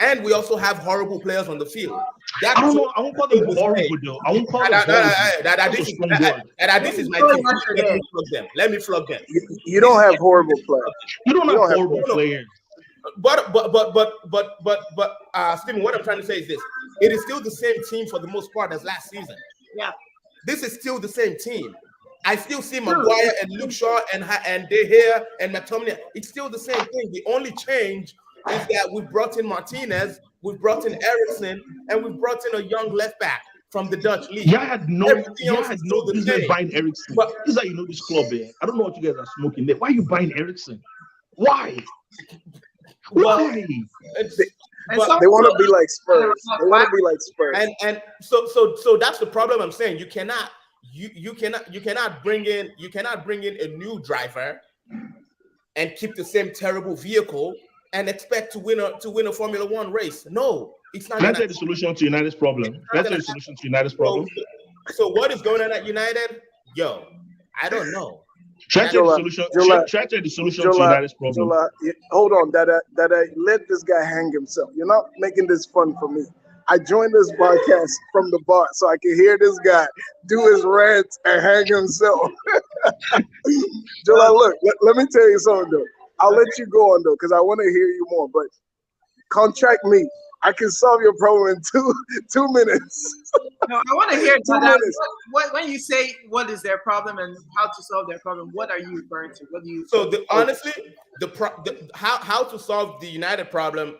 and we also have horrible players on the field. I don't know. I won't call them horrible though. I won't call them horrible. This is my team. Let me flog them. You don't have horrible players. You don't have horrible players. But Stephen, what I'm trying to say is this: it is still the same team for the most part as last season. Yeah, this is still the same team. I still see Maguire and Luke Shaw and De Gea and McTominay. It's still the same thing. The only change is that we brought in Martinez, we brought in Eriksen, and we brought in a young left back from the Dutch league. I had no business buying Eriksen. But this is how this club, man. I don't know what you guys are smoking there. Why are you buying Eriksen? Why? Well, But they want to be like Spurs. They want to be like Spurs. And so that's the problem I'm saying. You cannot bring in a new driver and keep the same terrible vehicle and expect to win a Formula One race. No, it's not. That's the solution to United's problem. That's the solution to United's problem. So what is going on at United? Yo, I don't know. Try to the solution to United's problem. Jola, hold on, that let this guy hang himself. You're not making this fun for me. I joined this podcast from the bar so I can hear this guy do his rants and hang himself. Jola, look, let me tell you something though. I'll let you go on though, because I want to hear you more. But contract me. I can solve your problem in two minutes. No, I want to hear 2 minutes. When you say what is their problem and how to solve their problem, what are you referring to? What do you? So honestly, how to solve the United problem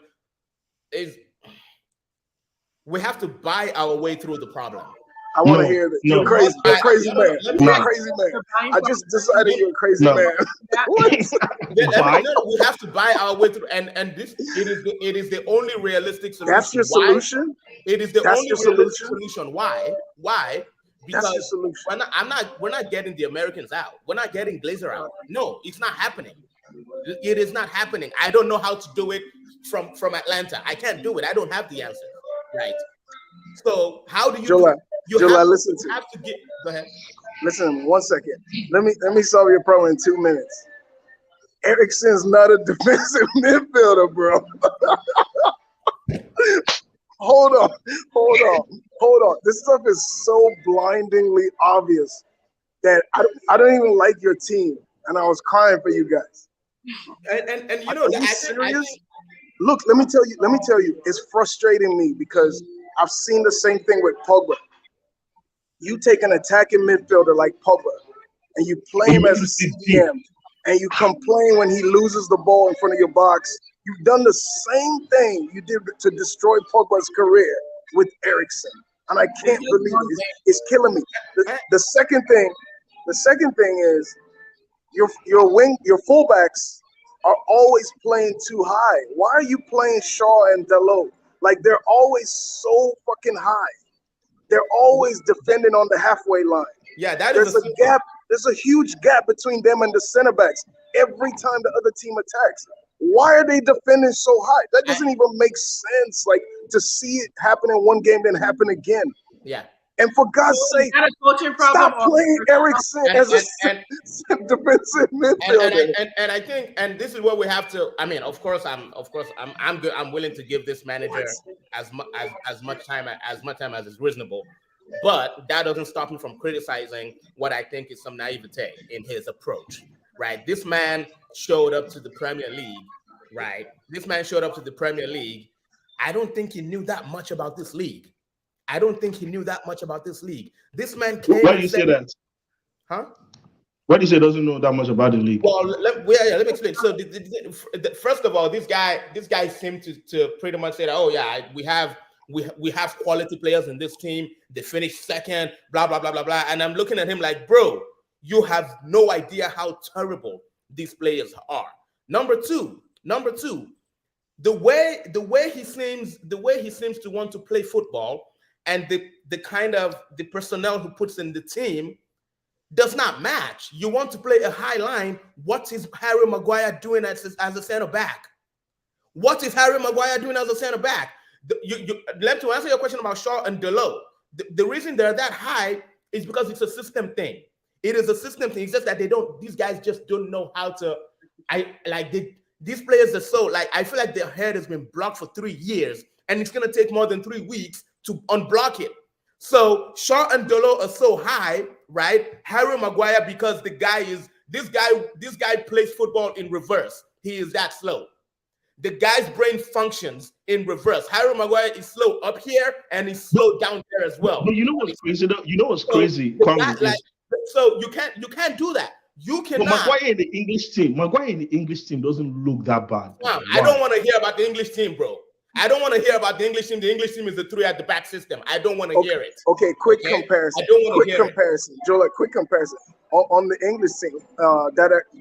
is we have to buy our way through the problem. I want to hear that. You're crazy. You're a crazy man. You're a crazy man. I just decided you're a crazy man. What? We have to buy our way through, and this it is the only realistic solution. That's your solution. It is the only realistic solution. Why? Because we're not getting the Americans out. We're not getting Glazer out. No, it's not happening. It is not happening. I don't know how to do it from Atlanta. I can't do it. I don't have the answer. Right. So how do you? Jola, listen to me. Go ahead. Listen, 1 second. Let me solve your problem in 2 minutes. Eriksen's not a defensive midfielder, bro. Hold on. This stuff is so blindingly obvious that I don't even like your team, and I was crying for you guys. And you know, are you serious? Look, let me tell you, it's frustrating me because I've seen the same thing with Pogba. You take an attacking midfielder like Pogba and you play him as a CDM and you complain when he loses the ball in front of your box. You've done the same thing you did to destroy Pogba's career with Eriksen. And I can't believe it. It's killing me. The second thing is your fullbacks are always playing too high. Why are you playing Shaw and Dalot? Like, they're always so fucking high. They're always defending on the halfway line. Yeah, there's a gap. There's a huge gap between them and the center backs every time the other team attacks. Why are they defending so high? That doesn't even make sense. Like, to see it happen in one game, then happen again. Yeah. And for God's sake, stop playing Eriksen as a defensive midfielder. And I think, and this is what we have to. I mean, of course, I'm good. I'm willing to give this manager as much time as is reasonable, but that doesn't stop me from criticizing what I think is some naivete in his approach. Right? This man showed up to the Premier League. Right? This man showed up to the Premier League. I don't think he knew that much about this league. This man came. Why do you say that? Huh? Why do you say doesn't know that much about the league? Well, let me explain. So, first of all, this guy seemed to pretty much say that, oh yeah, we have quality players in this team. They finished second, blah blah blah blah blah. And I'm looking at him like, bro, you have no idea how terrible these players are. Number two, the way he seems to want to play football. And the kind of the personnel who puts in the team does not match. You want to play a high line. What is Harry Maguire doing as a center back? Let to answer your question about Shaw and Dalot. The reason they're that high is because it's a system thing. It is a system thing. It's just that these guys just don't know how to. These players are so I feel like their head has been blocked for 3 years, and it's gonna take more than 3 weeks to unblock it. So Shaw and Dalot are so high, right? Harry Maguire, because this guy plays football in reverse. He is that slow. The guy's brain functions in reverse. Harry Maguire is slow up here and he's slow down there as well. But you know what's crazy though? You know what's crazy? So you can't do that. You cannot. But Maguire in the English team doesn't look that bad. Wow, I don't want to hear about the English team, bro. I don't want to hear about the English team. The English team is the 3 at the back system. I don't want to hear it. Okay, quick comparison. I don't want to hear it. Jola, quick comparison. On the English team,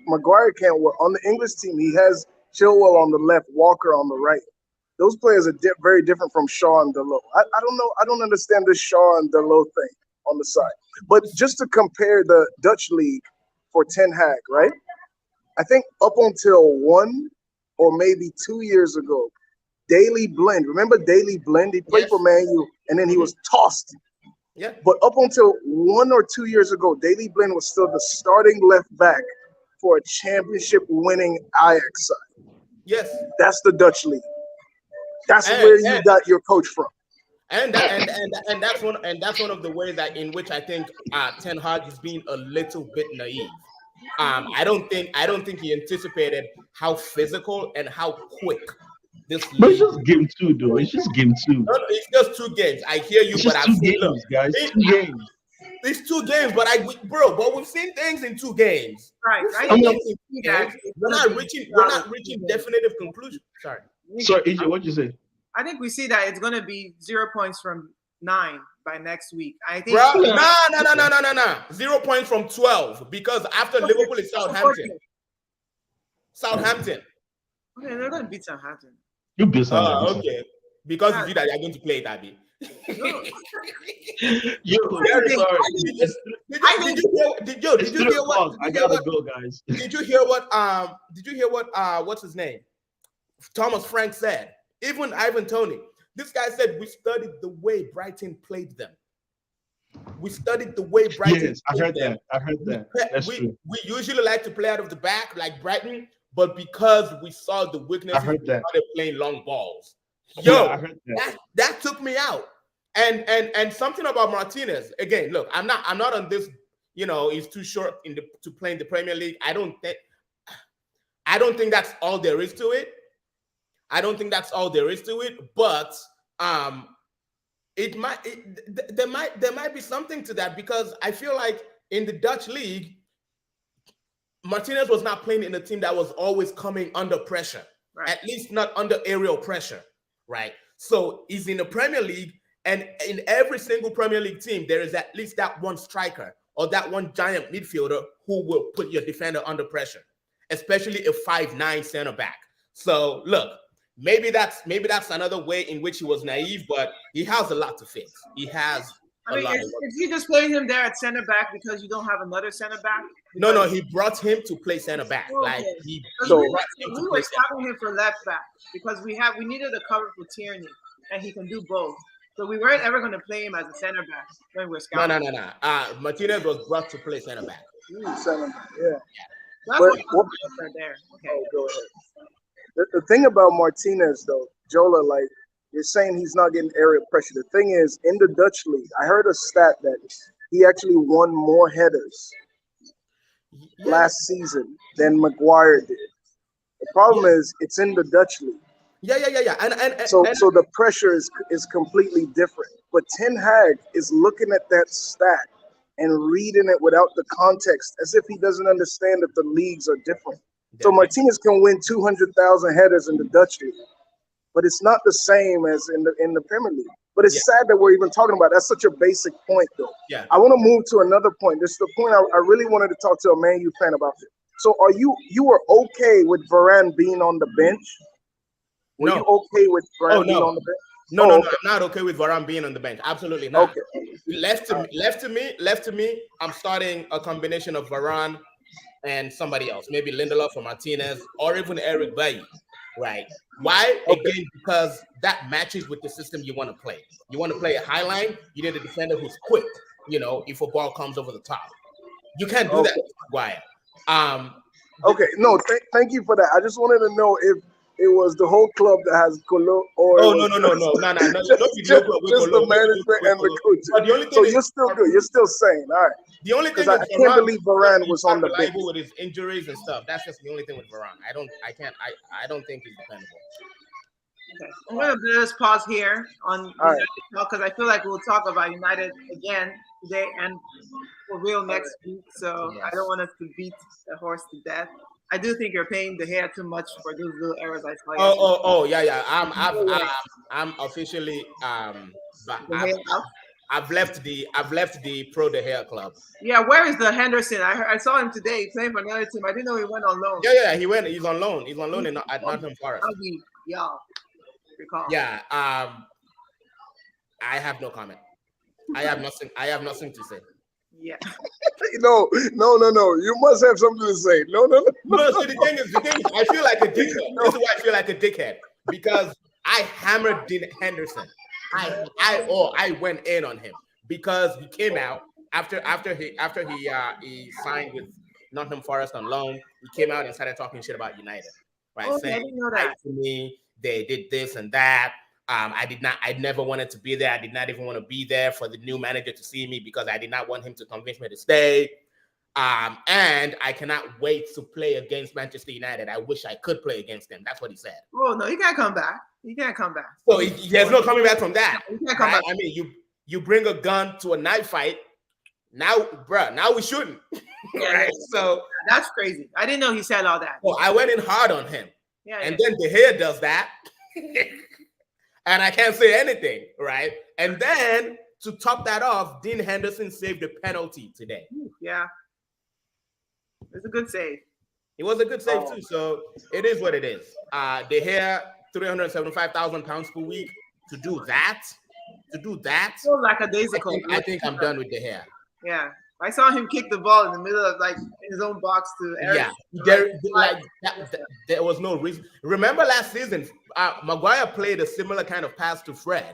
Maguire can't work. On the English team, he has Chilwell on the left, Walker on the right. those players are very different from Shaw and Delo. I don't know. I don't understand this Shaw and Delo thing on the side. But just to compare the Dutch league for Ten Hag, right? I think up until 1 or maybe 2 years ago, Daley Blind. Remember Daley Blind? He played for Man U, and then he was tossed. Yeah. But up until 1 or 2 years ago, Daley Blind was still the starting left back for a championship-winning Ajax side. Yes. That's the Dutch league. That's where you got your coach from. And that's one of the ways that in which I think Ten Hag is being a little bit naive. I don't think he anticipated how physical and how quick this. But it's just game 2, though. It's just game 2. No, it's just 2 games. I hear you, but I've seen games, guys. 2 games. It's 2 games, but but we've seen things in 2 games. Right. We're not reaching definitive conclusions. Sorry, AJ, what'd you say? I think we see that it's going to be 0 points from 9 by next week. I think. Bro, no. 0 points from 12 because after Liverpool is Southampton. Okay, they're going to beat Southampton. You beat Southampton. Okay. Because you that you're going to play it, Abby. Very sorry. Did you hear what? I gotta go, guys. Did you hear what? What's his name? Thomas Frank said. Even Ivan Toney. This guy said we studied the way Brighton played them. We studied the way Brighton. Yes, I heard that. That's true. We usually like to play out of the back like Brighton, but because we saw the weaknesses, we started playing long balls. Yo, I heard that took me out. And something about Martinez. Again, look, I'm not on this. He's too short to play in the Premier League. I don't think that's all there is to it. But there might be something to that because I feel like in the Dutch league, Martinez was not playing in a team that was always coming under pressure, right. At least not under aerial pressure, right? So he's in the Premier League, and in every single Premier League team, there is at least that one striker or that one giant midfielder who will put your defender under pressure, especially a 5'9" center back. So look, maybe that's another way in which he was naive, but he has a lot to fix. He has. Is he just putting him there at center back because you don't have another center back? No, he brought him to play center back. Okay. We were stopping him for left back because we needed a cover for Tierney, and he can do both. So we weren't ever going to play him as a center back when we're scouting. No. Martinez was brought to play center back. Center back, yeah. That's what there. Okay. Oh, go ahead. The thing about Martinez, though, Jola, like, you're saying he's not getting aerial pressure. The thing is, in the Dutch league, I heard a stat that he actually won more headers last season than Maguire did. The problem is it's in the Dutch league. Yeah. So the pressure is completely different. But Ten Hag is looking at that stat and reading it without the context, as if he doesn't understand that the leagues are different. So Martinez can win 200,000 headers in the Dutch league, but it's not the same as in the Premier League. But it's sad that we're even talking about it. That's such a basic point, though. Yeah. I want to move to another point. This is the point I really wanted to talk to a Man U fan about this. So you were okay with Varane being on the bench? Were you okay with Varane being on the bench? No, I'm not okay with Varane being on the bench. Absolutely not. Okay. Left to me, I'm starting a combination of Varane and somebody else, maybe Lindelof or Martinez, or even Eric Bailly, right? Why? Okay. Again, because that matches with the system you want to play. You want to play a high line, you need a defender who's quick, if a ball comes over the top. You can't do that with Maguire. Okay, no, thank you for that. I just wanted to know if it was the whole club that has Colo or no. Just the management and the coaches. But the only thing so you're still good. You're still sane. All right. The only thing I can't believe Varane was on the bench with his injuries and stuff. That's just the only thing with Varane. I don't think he's dependable. Okay. I'm gonna just pause here on United because I feel like we'll talk about United again today and for real next week. So I don't want us to beat the horse to death. I do think you're paying the hair too much for those little errors I saw. Yeah. I'm officially I've left the Pro De Gea club. Yeah, where is the Henderson? I saw him today playing for another team. I didn't know he went on loan. Yeah, he went. He's on loan. He's on loan at Nottingham Forest. Yeah. recall. Yeah. I have no comment. I have nothing to say. Yeah. No. You must have something to say. No. No, so the thing is, I feel like a dickhead. This is why I feel like a dickhead, because I hammered Dean Henderson. I went in on him because he came out after he signed with Nottingham Forest on loan. He came out and started talking shit about United, right? Oh, Saying, I didn't know that. to me, they did this and that. I never wanted to be there. I did not even want to be there for the new manager to see me because I did not want him to convince me to stay. And I cannot wait to play against Manchester United. I wish I could play against them. That's what he said. Oh no, he can't come back. He can't come back. So there's no coming back from that. He can't come Right? back. I mean, you bring a gun to a knife fight. Now we shouldn't. Right? So That's crazy. I didn't know he said all that. I went in hard on him. Yeah. And then De Gea does that. And I can't say anything, right? And then to top that off, Dean Henderson saved a penalty today. Yeah. It's a good save. It was a good save too. So it is what it is. De Gea, £375,000 per week to do that. So like a days ago. I think I'm done with De Gea. Yeah. I saw him kick the ball in the middle of like his own box to Eric. Yeah, there was no reason. Remember last season, Maguire played a similar kind of pass to Fred.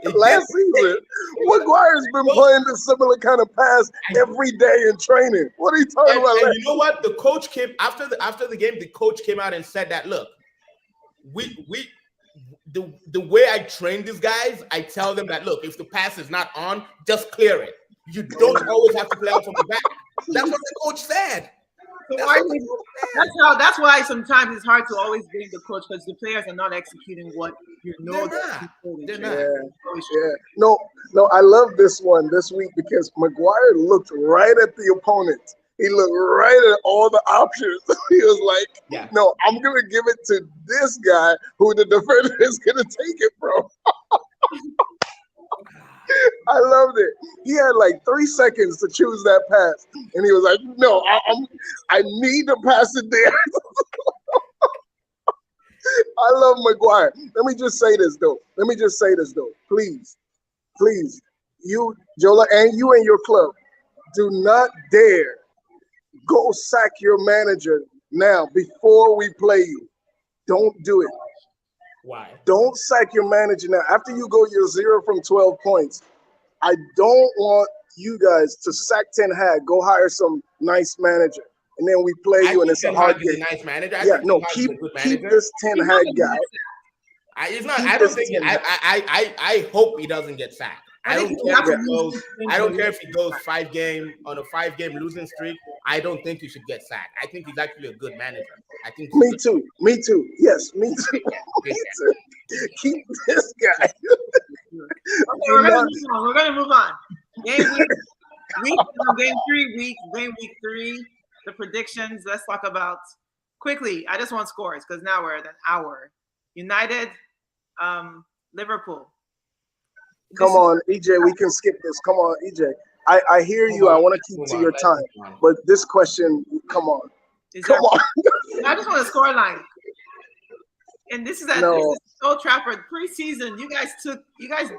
Last season, Maguire's been playing this similar kind of pass every day in training. What are you talking about? And you know what? The coach came after the game. The coach came out and said that, look, the way I train these guys, I tell them that, look, if the pass is not on, just clear it. You don't always have to play out from the back. That's what the coach said. That's why sometimes it's hard to always blame the coach because the players are not executing what you know. They're not. Yeah. No, I love this one this week because Maguire looked right at the opponent. He looked right at all the options. He was like, no, I'm going to give it to this guy who the defender is going to take it from. I loved it. He had like 3 seconds to choose that pass, and he was like, "No, I need to pass it there." I love Maguire. Let me just say this though. Please, you, Jola, and you and your club, do not dare go sack your manager now before we play you. Don't do it. Why? Don't sack your manager now. After you go your 0 from 12 points, I don't want you guys to sack Ten Hag. Go hire some nice manager, and then we play you, and it's a hard game. Nice manager. Keep this Ten Hag guy. I hope he doesn't get sacked. I don't care if he goes 5 game on a 5-game losing streak. I don't think he should get sacked. I think he's actually a good manager. Me too. Yes, me too. Keep this guy. Okay, we're gonna move on. Game week 3. The predictions. Let's talk about quickly. I just want scores because now we're at an hour. United, Liverpool. Come on, EJ, we can skip this. Come on, EJ. I hear you. I want to keep to your time. But this question, come on. Come on. I just want a score line. And this is Old Trafford preseason. You guys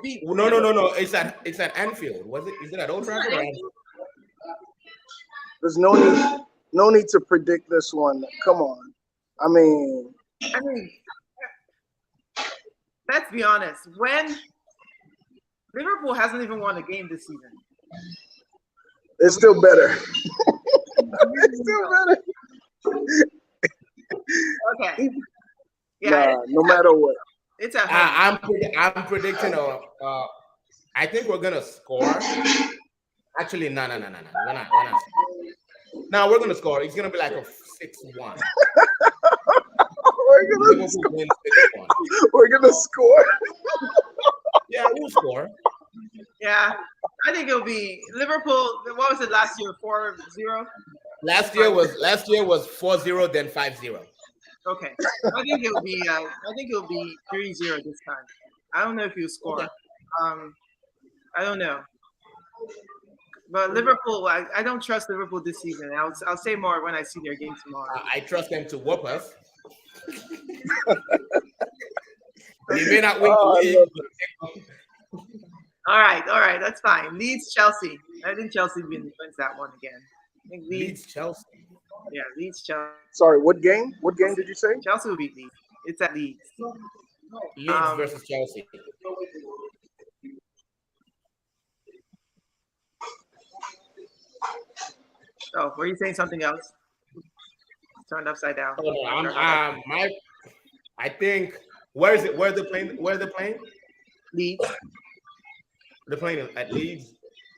beat. No. It's at Anfield. Was it? Is it at Old Trafford? There's no need to predict this one. Come on. I mean, let's be honest. When Liverpool hasn't even won a game this season. It's still better. It's still better. Okay. Yeah. No matter what. It's a. I'm predicting I think we're gonna score. Actually, no. We're not. No, we're gonna score. It's gonna be like a 6-1. We're gonna score. Yeah, we'll score. Yeah, I think it'll be Liverpool. What was it last year? 4-0. Last year was 4-0, then 5-0. Okay, I think it'll be 3-0 this time. I don't know if you score. Okay. I don't know. But Liverpool, I don't trust Liverpool this season. I'll say more when I see their game tomorrow. I trust them to whoop us. They may not win the league. All right, that's fine. Leeds, Chelsea. I think Chelsea wins that one again. I think Leeds, Chelsea. Yeah, Leeds, Chelsea. Sorry, what game? What game did you say? Chelsea will beat Leeds. It's at Leeds. Leeds versus Chelsea. Oh, were you saying something else? Turned upside down. Oh, no, I think where is it? Where they're playing? Where they're playing? Leeds. They're playing at Leeds.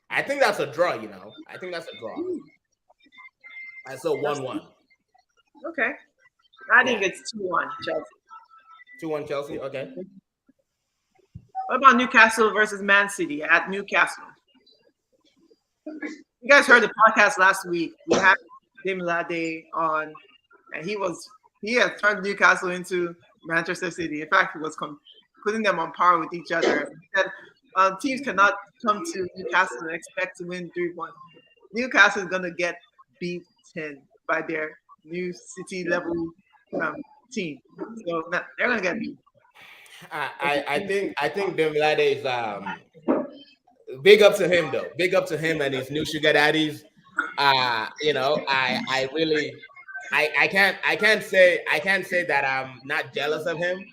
I think that's a draw. I think that's a draw. I saw 1-1. Okay. I think it's 2-1 Chelsea. 2-1 Chelsea. Okay. What about Newcastle versus Man City at Newcastle? You guys heard the podcast last week. We had Demilade on, and he had turned Newcastle into Manchester City. In fact, he was putting them on par with each other. He said, teams cannot come to Newcastle and expect to win 3-1. Newcastle is going to get beaten by their new city level team. So they're going to get beat. I think Demilade is big up to him though. Big up to him and his new sugar daddies. I can't say that I'm not jealous of him.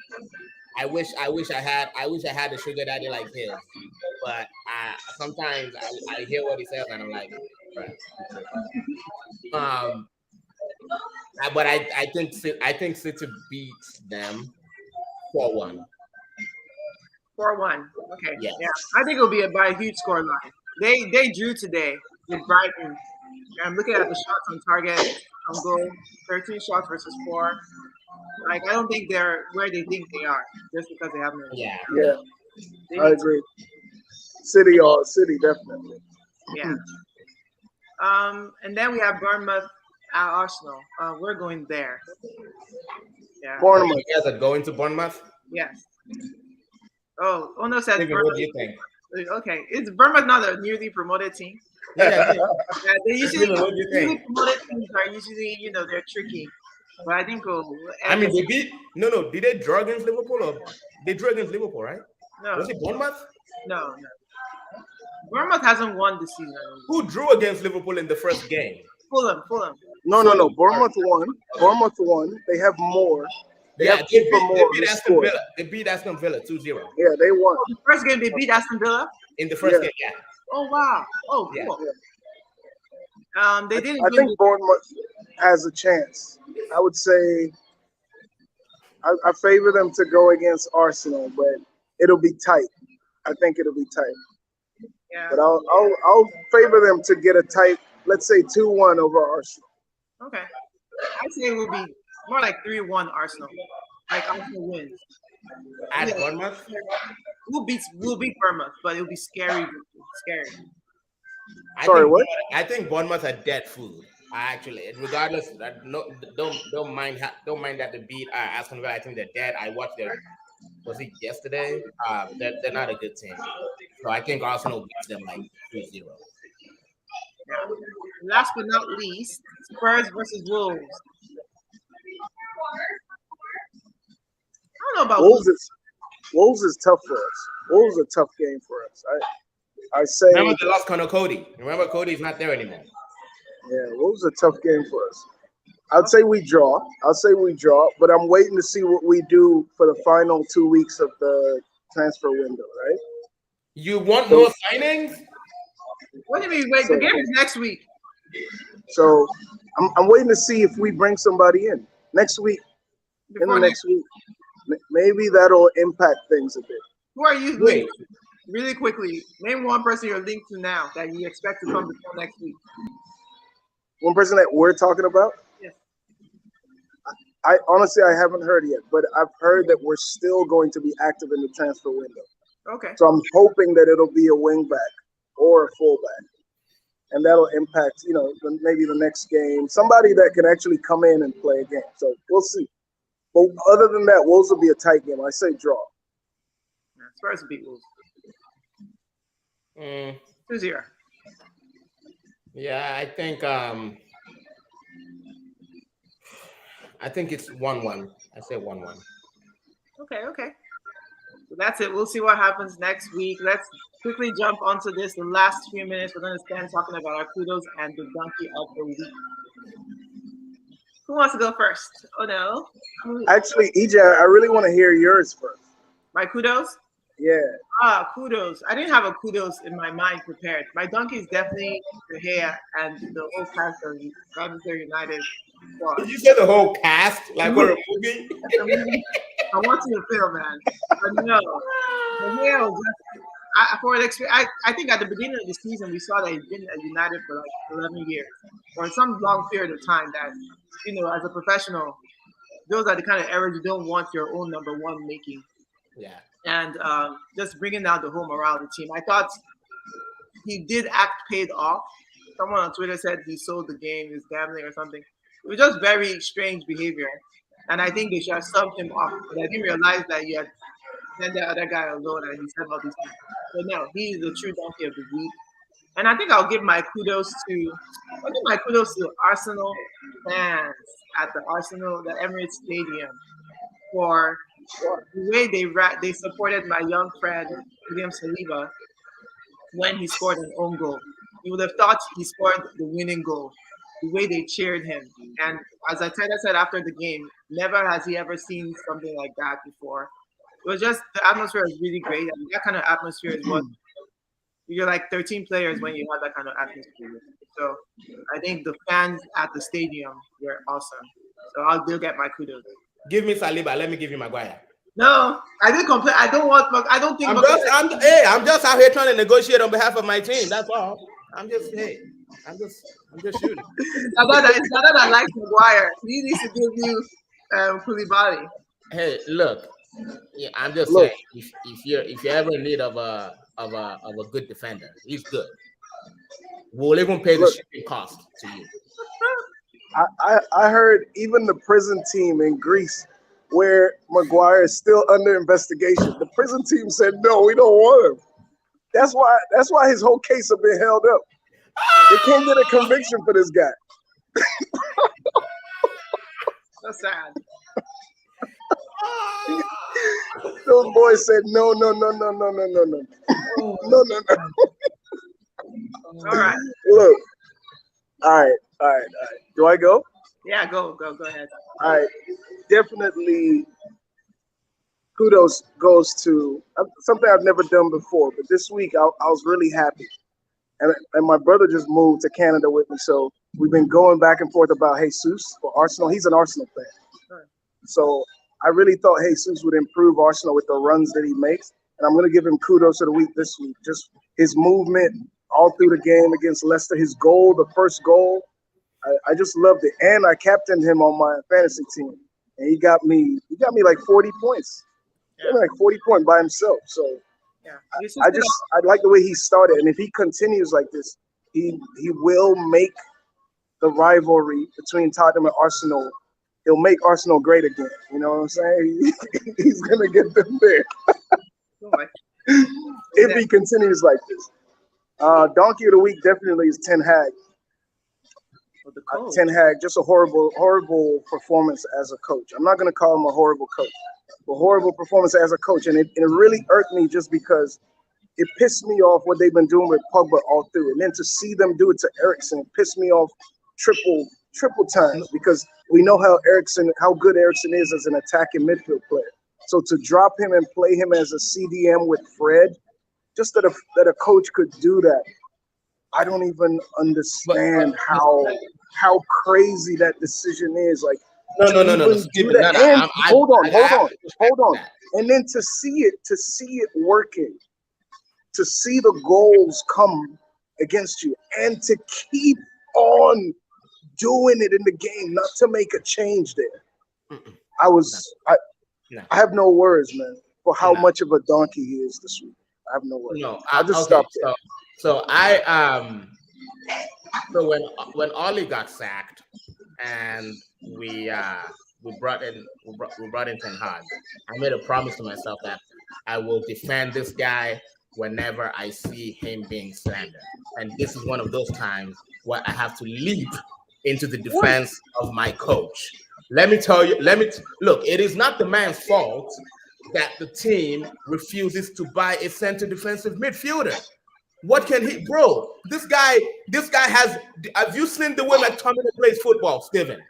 I wish I had a sugar daddy like his. But sometimes I hear what he says and I'm like, right. But I think City beats them 4-1. 4-1. Okay. Yeah. I think it'll be by a huge score line. They drew today with Brighton. I'm looking at the shots on target, on goal, 13 shots versus 4. Like, I don't think they're where they think they are just because they haven't. Yeah. I agree. City definitely. Yeah. And then we have Bournemouth at Arsenal. We're going there. Yeah. Bournemouth. You guys are going to Bournemouth? Yes. Oh, no, says Steven, what do you think? Okay, is Bournemouth not a newly promoted team? Yeah. They usually What do you think? newly promoted teams are usually, they're tricky. But I think they beat did they draw against Liverpool or they drew against Liverpool, right? No. Was it Bournemouth? No. Bournemouth hasn't won this season. Who drew against Liverpool in the first game? Fulham. No. Bournemouth won. They have more. They beat Aston Villa. They beat Aston Villa 2-0. Yeah, they won. The first game they beat Aston Villa? In the first game, yeah. Oh, wow. Oh, cool. Yeah. They didn't. I think Bournemouth has a chance. I would say I favor them to go against Arsenal, but it'll be tight. I think it'll be tight. Yeah. But I'll favor them to get a tight, let's say 2-1 over Arsenal. Okay. I'd say it would be more like 3-1 Arsenal. Like Arsenal wins. At Bournemouth? We'll beat Bournemouth, but it'll be scary. I think Bournemouth are dead food. Actually, regardless, don't mind that they beat Aston Villa. I think they're dead. I watched was it yesterday? They're not a good team. So I think Arsenal beats them like 3-0. Yeah. Last but not least, Spurs versus Wolves. I don't know about Wolves is tough for us. Wolves is a tough game for us. I say. Remember they lost Cody. Remember Cody's not there anymore. Yeah, Wolves is a tough game for us. I'd say we draw, but I'm waiting to see what we do for the final 2 weeks of the transfer window, right? You want more signings? What do you mean? Wait, the game is next week. So I'm waiting to see if we bring somebody in next week. Next week, maybe that'll impact things a bit. Who are you linked to? Really quickly, name one person you're linked to now that you expect to come before next week. One person that we're talking about? Yes. I honestly haven't heard yet, but I've heard that we're still going to be active in the transfer window. Okay. So I'm hoping that it'll be a wingback or a fullback, and that'll impact, maybe the next game. Somebody that can actually come in and play a game. So we'll see. But other than that, Wolves will be a tight game. I say draw. Spurs will beat Wolves. 2-0. Yeah, I think it's 1-1. I say 1-1. Okay. that's it. We'll see what happens next week. Let's quickly jump onto this. The last few minutes, we're going to spend talking about our kudos and the donkey of the week. Who wants to go first? Oh, no. Actually, EJ, I really want to hear yours first. My kudos? Yeah. Kudos. I didn't have a kudos in my mind prepared. My donkey is definitely the hair and the whole cast of Manchester United. Did you say the whole cast? Like we're a movie? I want you to feel, man. But no. The hair was just, I think at the beginning of the season, we saw that he's been at United for like 11 years or some long period of time that, as a professional, those are the kind of errors you don't want your own number one making. Yeah. And just bringing down the whole morale of the team. I thought he did act paid off. Someone on Twitter said he sold the game, he's gambling or something. It was just very strange behavior. And I think they should have subbed him off. But I didn't realize that you had sent the other guy alone and he said all these things. But no, he's the true donkey of the week. And I think I'll give my kudos to Arsenal fans at the Emirates Stadium for the way they supported my young friend William Saliba when he scored an own goal. You would have thought he scored the winning goal. The way they cheered him, and as I said after the game, never has he ever seen something like that before. It was just the atmosphere was really great, and that kind of atmosphere is what you're like 13 players when you have that kind of atmosphere. So I think the fans at the stadium were awesome. So I'll get my kudos. Give me Saliba. Let me give you Maguire. No, I didn't complain. I don't think. I'm just out here trying to negotiate on behalf of my team. That's all. I'm just shooting. It's not that I like Maguire. He needs to give you Koulibaly. Hey, look. Yeah, I'm just saying. If you're ever in need of a good defender, he's good. We'll even pay the shipping cost to you. I heard even the prison team in Greece, where Maguire is still under investigation, the prison team said no, we don't want him. That's why his whole case has been held up. They can't get a conviction for this guy. So sad. Those boys said no. All right. Look. All right. Do I go? Yeah, go ahead. All right. Definitely kudos goes to something I've never done before, but this week I was really happy. And my brother just moved to Canada with me, so we've been going back and forth about Jesus for Arsenal. He's an Arsenal fan. Sure. So I really thought Jesus would improve Arsenal with the runs that he makes. And I'm going to give him kudos of the week this week. Just his movement all through the game against Leicester, his goal, the first goal. I just loved it. And I captained him on my fantasy team. And he got me like 40 points. Yeah. Like 40 points by himself. So yeah. I like the way he started. And if he continues like this, he will make the rivalry between Tottenham and Arsenal. He'll make Arsenal great again. You know what I'm saying? He's going to get them there. If he continues like this. Donkey of the week definitely is Ten Hag. Ten Hag, just a horrible performance as a coach. I'm not going to call him a horrible coach. A horrible performance as a coach. And it really irked me just because it pissed me off what they've been doing with Pogba all through. And then to see them do it to Eriksen pissed me off triple times because we know how good Eriksen is as an attacking midfield player. So to drop him and play him as a CDM with Fred, just that a coach could do that, I don't even understand how crazy that decision is. Like, no. Hold on. And then to see it working, to see the goals come against you, and to keep on doing it in the game, not to make a change there. I have no words, man, for how much of a donkey he is this week. I have no words. No, I'll just stop there. So when Ollie got sacked and we brought in Ten Hag, I made a promise to myself that I will defend this guy whenever I see him being slandered. And this is one of those times where I have to leap into the defense of my coach. Let me tell you, look, it is not the man's fault that the team refuses to buy a center defensive midfielder. What can he, bro? This guy has. Have you seen the way McTominay plays football, Steven?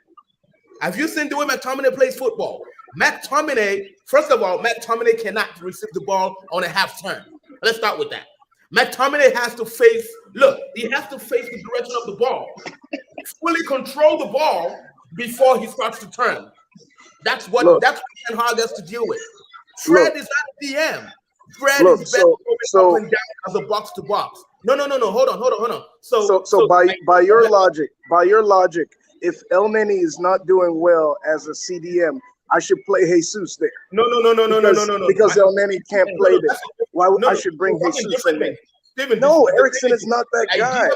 Have you seen the way McTominay plays football? McTominay, first of all, McTominay cannot receive the ball on a half turn. Let's start with that. McTominay has to face, he has to face the direction of the ball, fully control the ball before he starts to turn. That's what Ten Hag has to deal with. Fred is not a DM. Fred is better up and down as a box to box. No. Hold on. So by your logic, if El Neni is not doing well as a CDM, I should play Jesus there. No. Because El Neni can't play there. Why I should bring Jesus in there? Steven, no, Ericsson is not that guy.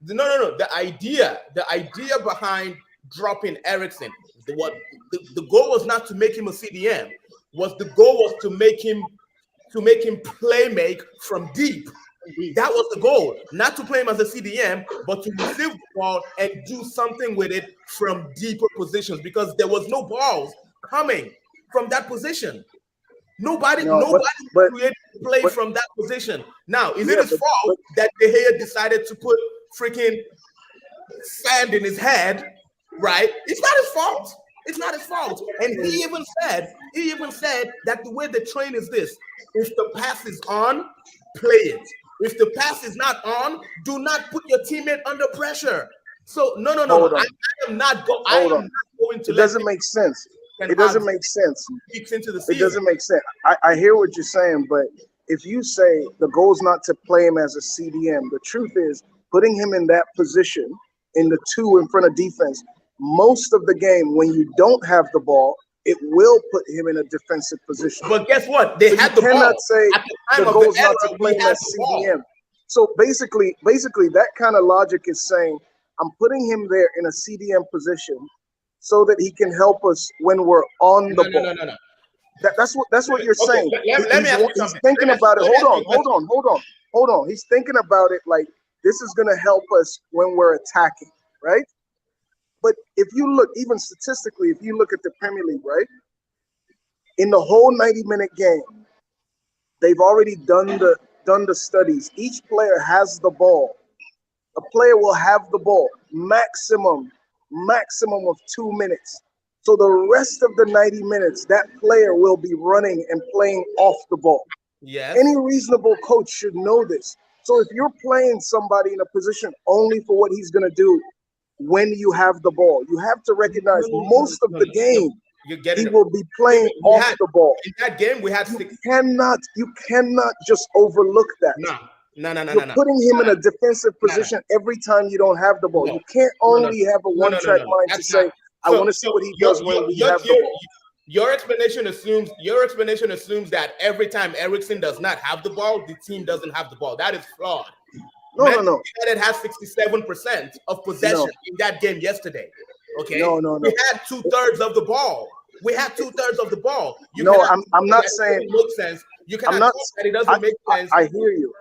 The idea behind dropping Ericsson, the goal was not to make him a CDM. The goal was to make him play make from deep. That was the goal, not to play him as a CDM, but to receive the ball and do something with it from deeper positions because there was no balls coming from that position. Nobody created play from that position. Now, is it his fault that De Gea decided to put freaking sand in his head? Right? It's not his fault. It's not his fault. And he even said that the way they train is this: if the pass is on, play it. If the pass is not on, do not put your teammate under pressure. So no. I am not going to. It doesn't make sense. It doesn't make sense. It doesn't make sense. I hear what you're saying, but if you say the goal is not to play him as a CDM, the truth is putting him in that position in the two in front of defense. Most of the game, when you don't have the ball, it will put him in a defensive position. But guess what? They had the ball. You cannot say the goal is not to play him as CDM. So basically, that kind of logic is saying I'm putting him there in a CDM position so that he can help us when we're on the ball. No. That's what you're saying. Let me ask you something. He's thinking about it. Hold on. He's thinking about it like this is going to help us when we're attacking, right? But if you look, even statistically, if you look at the Premier League, right, in the whole 90-minute game, they've already done the studies. Each player has the ball. A player will have the ball maximum of 2 minutes. So the rest of the 90 minutes, that player will be running and playing off the ball. Yes. Any reasonable coach should know this. So if you're playing somebody in a position only for what he's going to do when you have the ball, you have to recognize most of the game he will be playing off the ball. In that game, we had you cannot just overlook that. No. You're putting him in a defensive position every time you don't have the ball. You can't only have a one-track mind to say, I want to see what he does when we have the ball. Your explanation assumes that every time Ericsson does not have the ball, the team doesn't have the ball. That is flawed. No. United has 67% of possession in that game yesterday. Okay. No. We had 2/3 of the ball. I'm not saying it makes sense. You cannot say that it doesn't make sense. I hear you,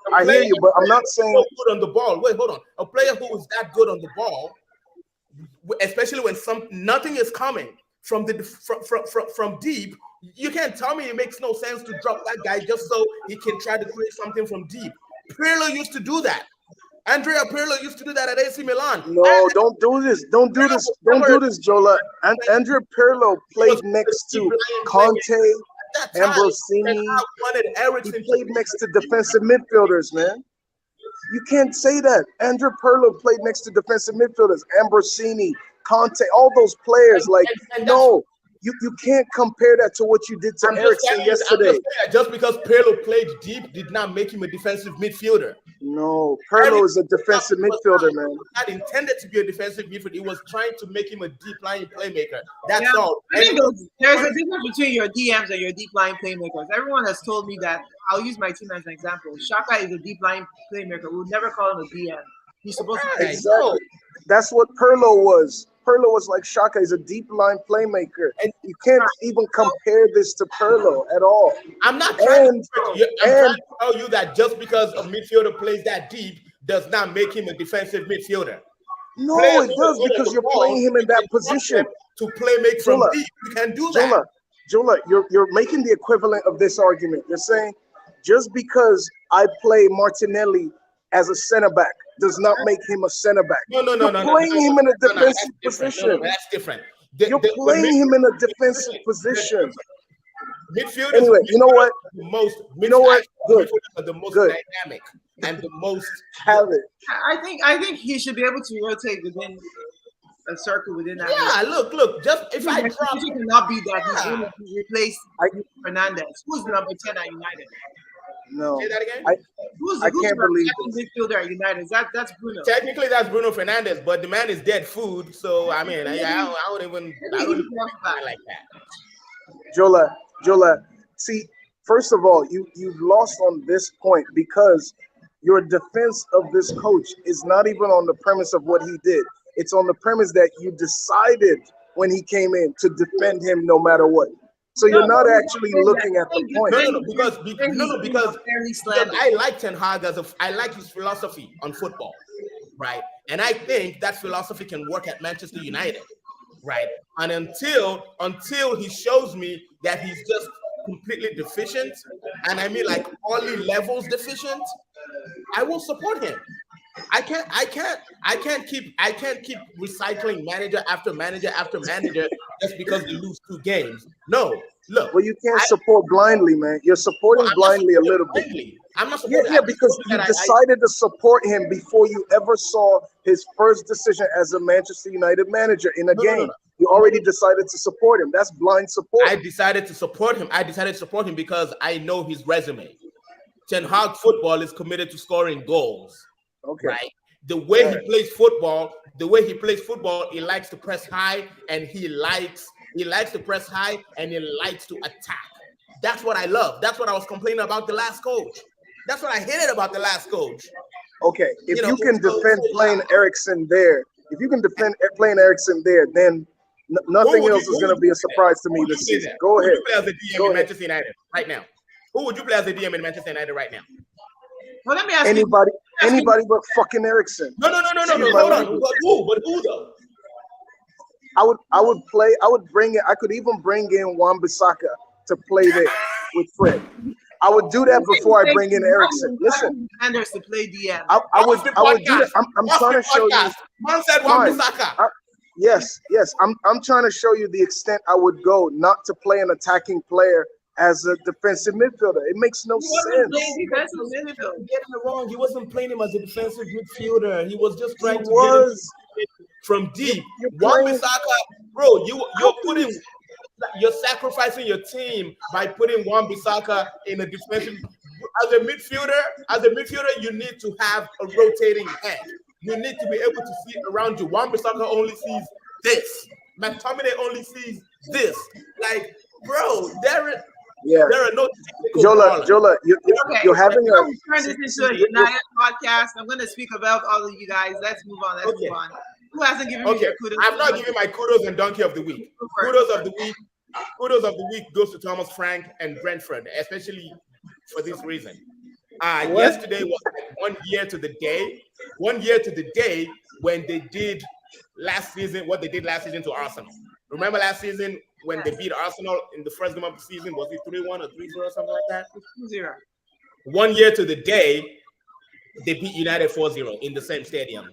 but I'm not saying good on the ball. Wait, hold on. A player who is that good on the ball, especially when nothing is coming from from deep, you can't tell me it makes no sense to drop that guy just so he can try to create something from deep. Pirlo used to do that. Andrea Pirlo used to do that at AC Milan. No, don't do this. Don't do this, Jola. Andrea Pirlo played next to Conte, Ambrosini. He played next to defensive midfielders, man. You can't say that. Andrea Pirlo played next to defensive midfielders, Ambrosini, Kante, all those players. You can't compare that to what you did to Ericsson yesterday. Just because Pirlo played deep did not make him a defensive midfielder. No, Pirlo is a defensive midfielder, man. Not intended to be a defensive midfielder. He was trying to make him a deep line playmaker. That's all. There's a difference between your DMs and your deep line playmakers. Everyone has told me that. I'll use my team as an example. Shaka is a deep line playmaker. We'll never call him a DM. He's supposed to play. Exactly. That's what Pirlo was. Pirlo was like Shaka. He's a deep line playmaker. And you can't even compare this to Pirlo at all. I'm not trying to tell you that just because a midfielder plays that deep does not make him a defensive midfielder. No, it does because you're playing him in that position. To play make from deep, you can do that. Jola, you're making the equivalent of this argument. You're saying just because I play Martinelli as a center back does not make him a center back. No. You're playing him in a defensive position. No, that's different. You're playing him in a defensive position. Midfielders, anyway, you know what? The most, you know what? Good. Are the most dynamic and the most talent. I think he should be able to rotate within a circle within that. Yeah, look. Just if I drop, he cannot be that. He's going to replace Fernandez. Who's the number 10 at United? No. Say that again. I can't believe it. Midfielder at United. That's Bruno. Technically, that's Bruno Fernandez, but the man is dead food. So I mean, I don't even like that. Jola, see, first of all, you've lost on this point because your defense of this coach is not even on the premise of what he did. It's on the premise that you decided when he came in to defend him no matter what. So you're not actually looking at the point. Because I like Ten Hag I like his philosophy on football, right? And I think that philosophy can work at Manchester United, right? And until he shows me that he's just completely deficient, and I mean like all levels deficient, I will support him. I can't keep recycling manager after manager after manager just because they lose 2 games. No, look. Well, you can't support blindly, man. You're supporting blindly a little bit. I'm not supporting. Yeah, because you decided to support him before you ever saw his first decision as a Manchester United manager in a game. You already decided to support him. That's blind support. I decided to support him because I know his resume. Ten Hag football is committed to scoring goals. Okay. Right. The way he plays football, he likes to press high, and he likes to press high, and he likes to attack. That's what I love. That's what I was complaining about the last coach. That's what I hated about the last coach. Okay, if you can defend playing Eriksen there, then nothing else is going to be a surprise to me this season. Go ahead. Who would you play as a DM in Manchester United right now? Who would you play as a DM in Manchester United right now? Well, let me ask anybody but fucking Eriksen. No. Hold on. But who though? I could even bring in Wan-Bissaka to play there with Fred. I would do that before I bring in Eriksen. Listen, Anders to play DM. I would do that. I'm trying to show you. Man said Wan-Bissaka. Yes. I'm trying to show you the extent I would go not to play an attacking player as a defensive midfielder. It makes no sense. Get him wrong. He wasn't playing him as a defensive midfielder. He was just trying to get him from deep. Wan-Bissaka, bro, you're sacrificing your team by putting Wan-Bissaka in a defensive. As a midfielder, you need to have a rotating head. You need to be able to see around you. Wan-Bissaka only sees this. McTominay only sees this. Like, bro, there are no. Jola, you're having a. Turn this into a United podcast. I'm going to speak about all of you guys. Let's move on. Move on. Who hasn't given me your kudos? I'm not giving my kudos and donkey of the week. Kudos of the week goes to Thomas Frank and Brentford, especially for this reason. Yesterday was like 1 year to the day. 1 year to the day when they did what they did last season to Arsenal. Remember last season when they beat Arsenal in the first game of the season? Was it 3-1 or 3-0 or something like that? 2-0. 1 year to the day, they beat United 4-0 in the same stadium.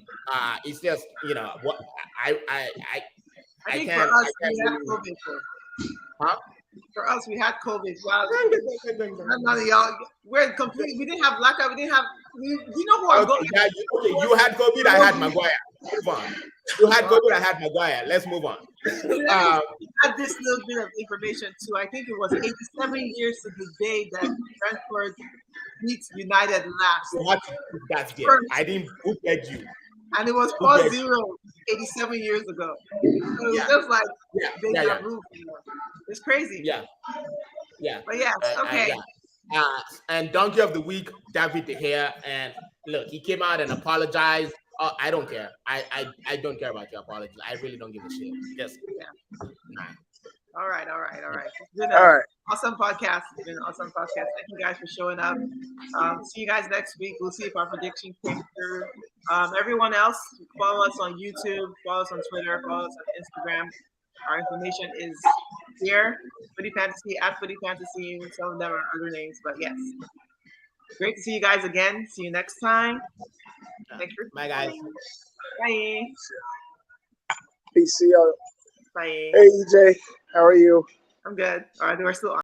It's just, what I think can't. For us, we had COVID. Huh? For us, we had COVID. Wow. None of y'all. We're completely. We didn't have blackout. We didn't have. You know who are going. You had COVID. I had Maguire. Move on. You had COVID. I had Maguire. Let's move on. I had this little bit of information too. I think it was 87 years to the day that Brentford beat United last. That's good. I didn't beg you. And it was 4-0 87 years ago. So it was just like it's crazy. Yeah. But yeah, okay. And Donkey of the Week, David De Gea. And look, he came out and apologized. I don't care. I don't care about your apology. I really don't give a shit. Just All right. It's been awesome podcast. It's been an awesome podcast. Thank you guys for showing up. See you guys next week. We'll see if our prediction came through. Everyone else, follow us on YouTube, follow us on Twitter, follow us on Instagram. Our information is here. Footy Fantasy at Footy Fantasy. Some of them are other names, but yes. Great to see you guys again. See you next time. Thanks for Bye, guys. Bye. Peace. See y'all. Bye. Hey, EJ. How are you? I'm good. All right, we're still on.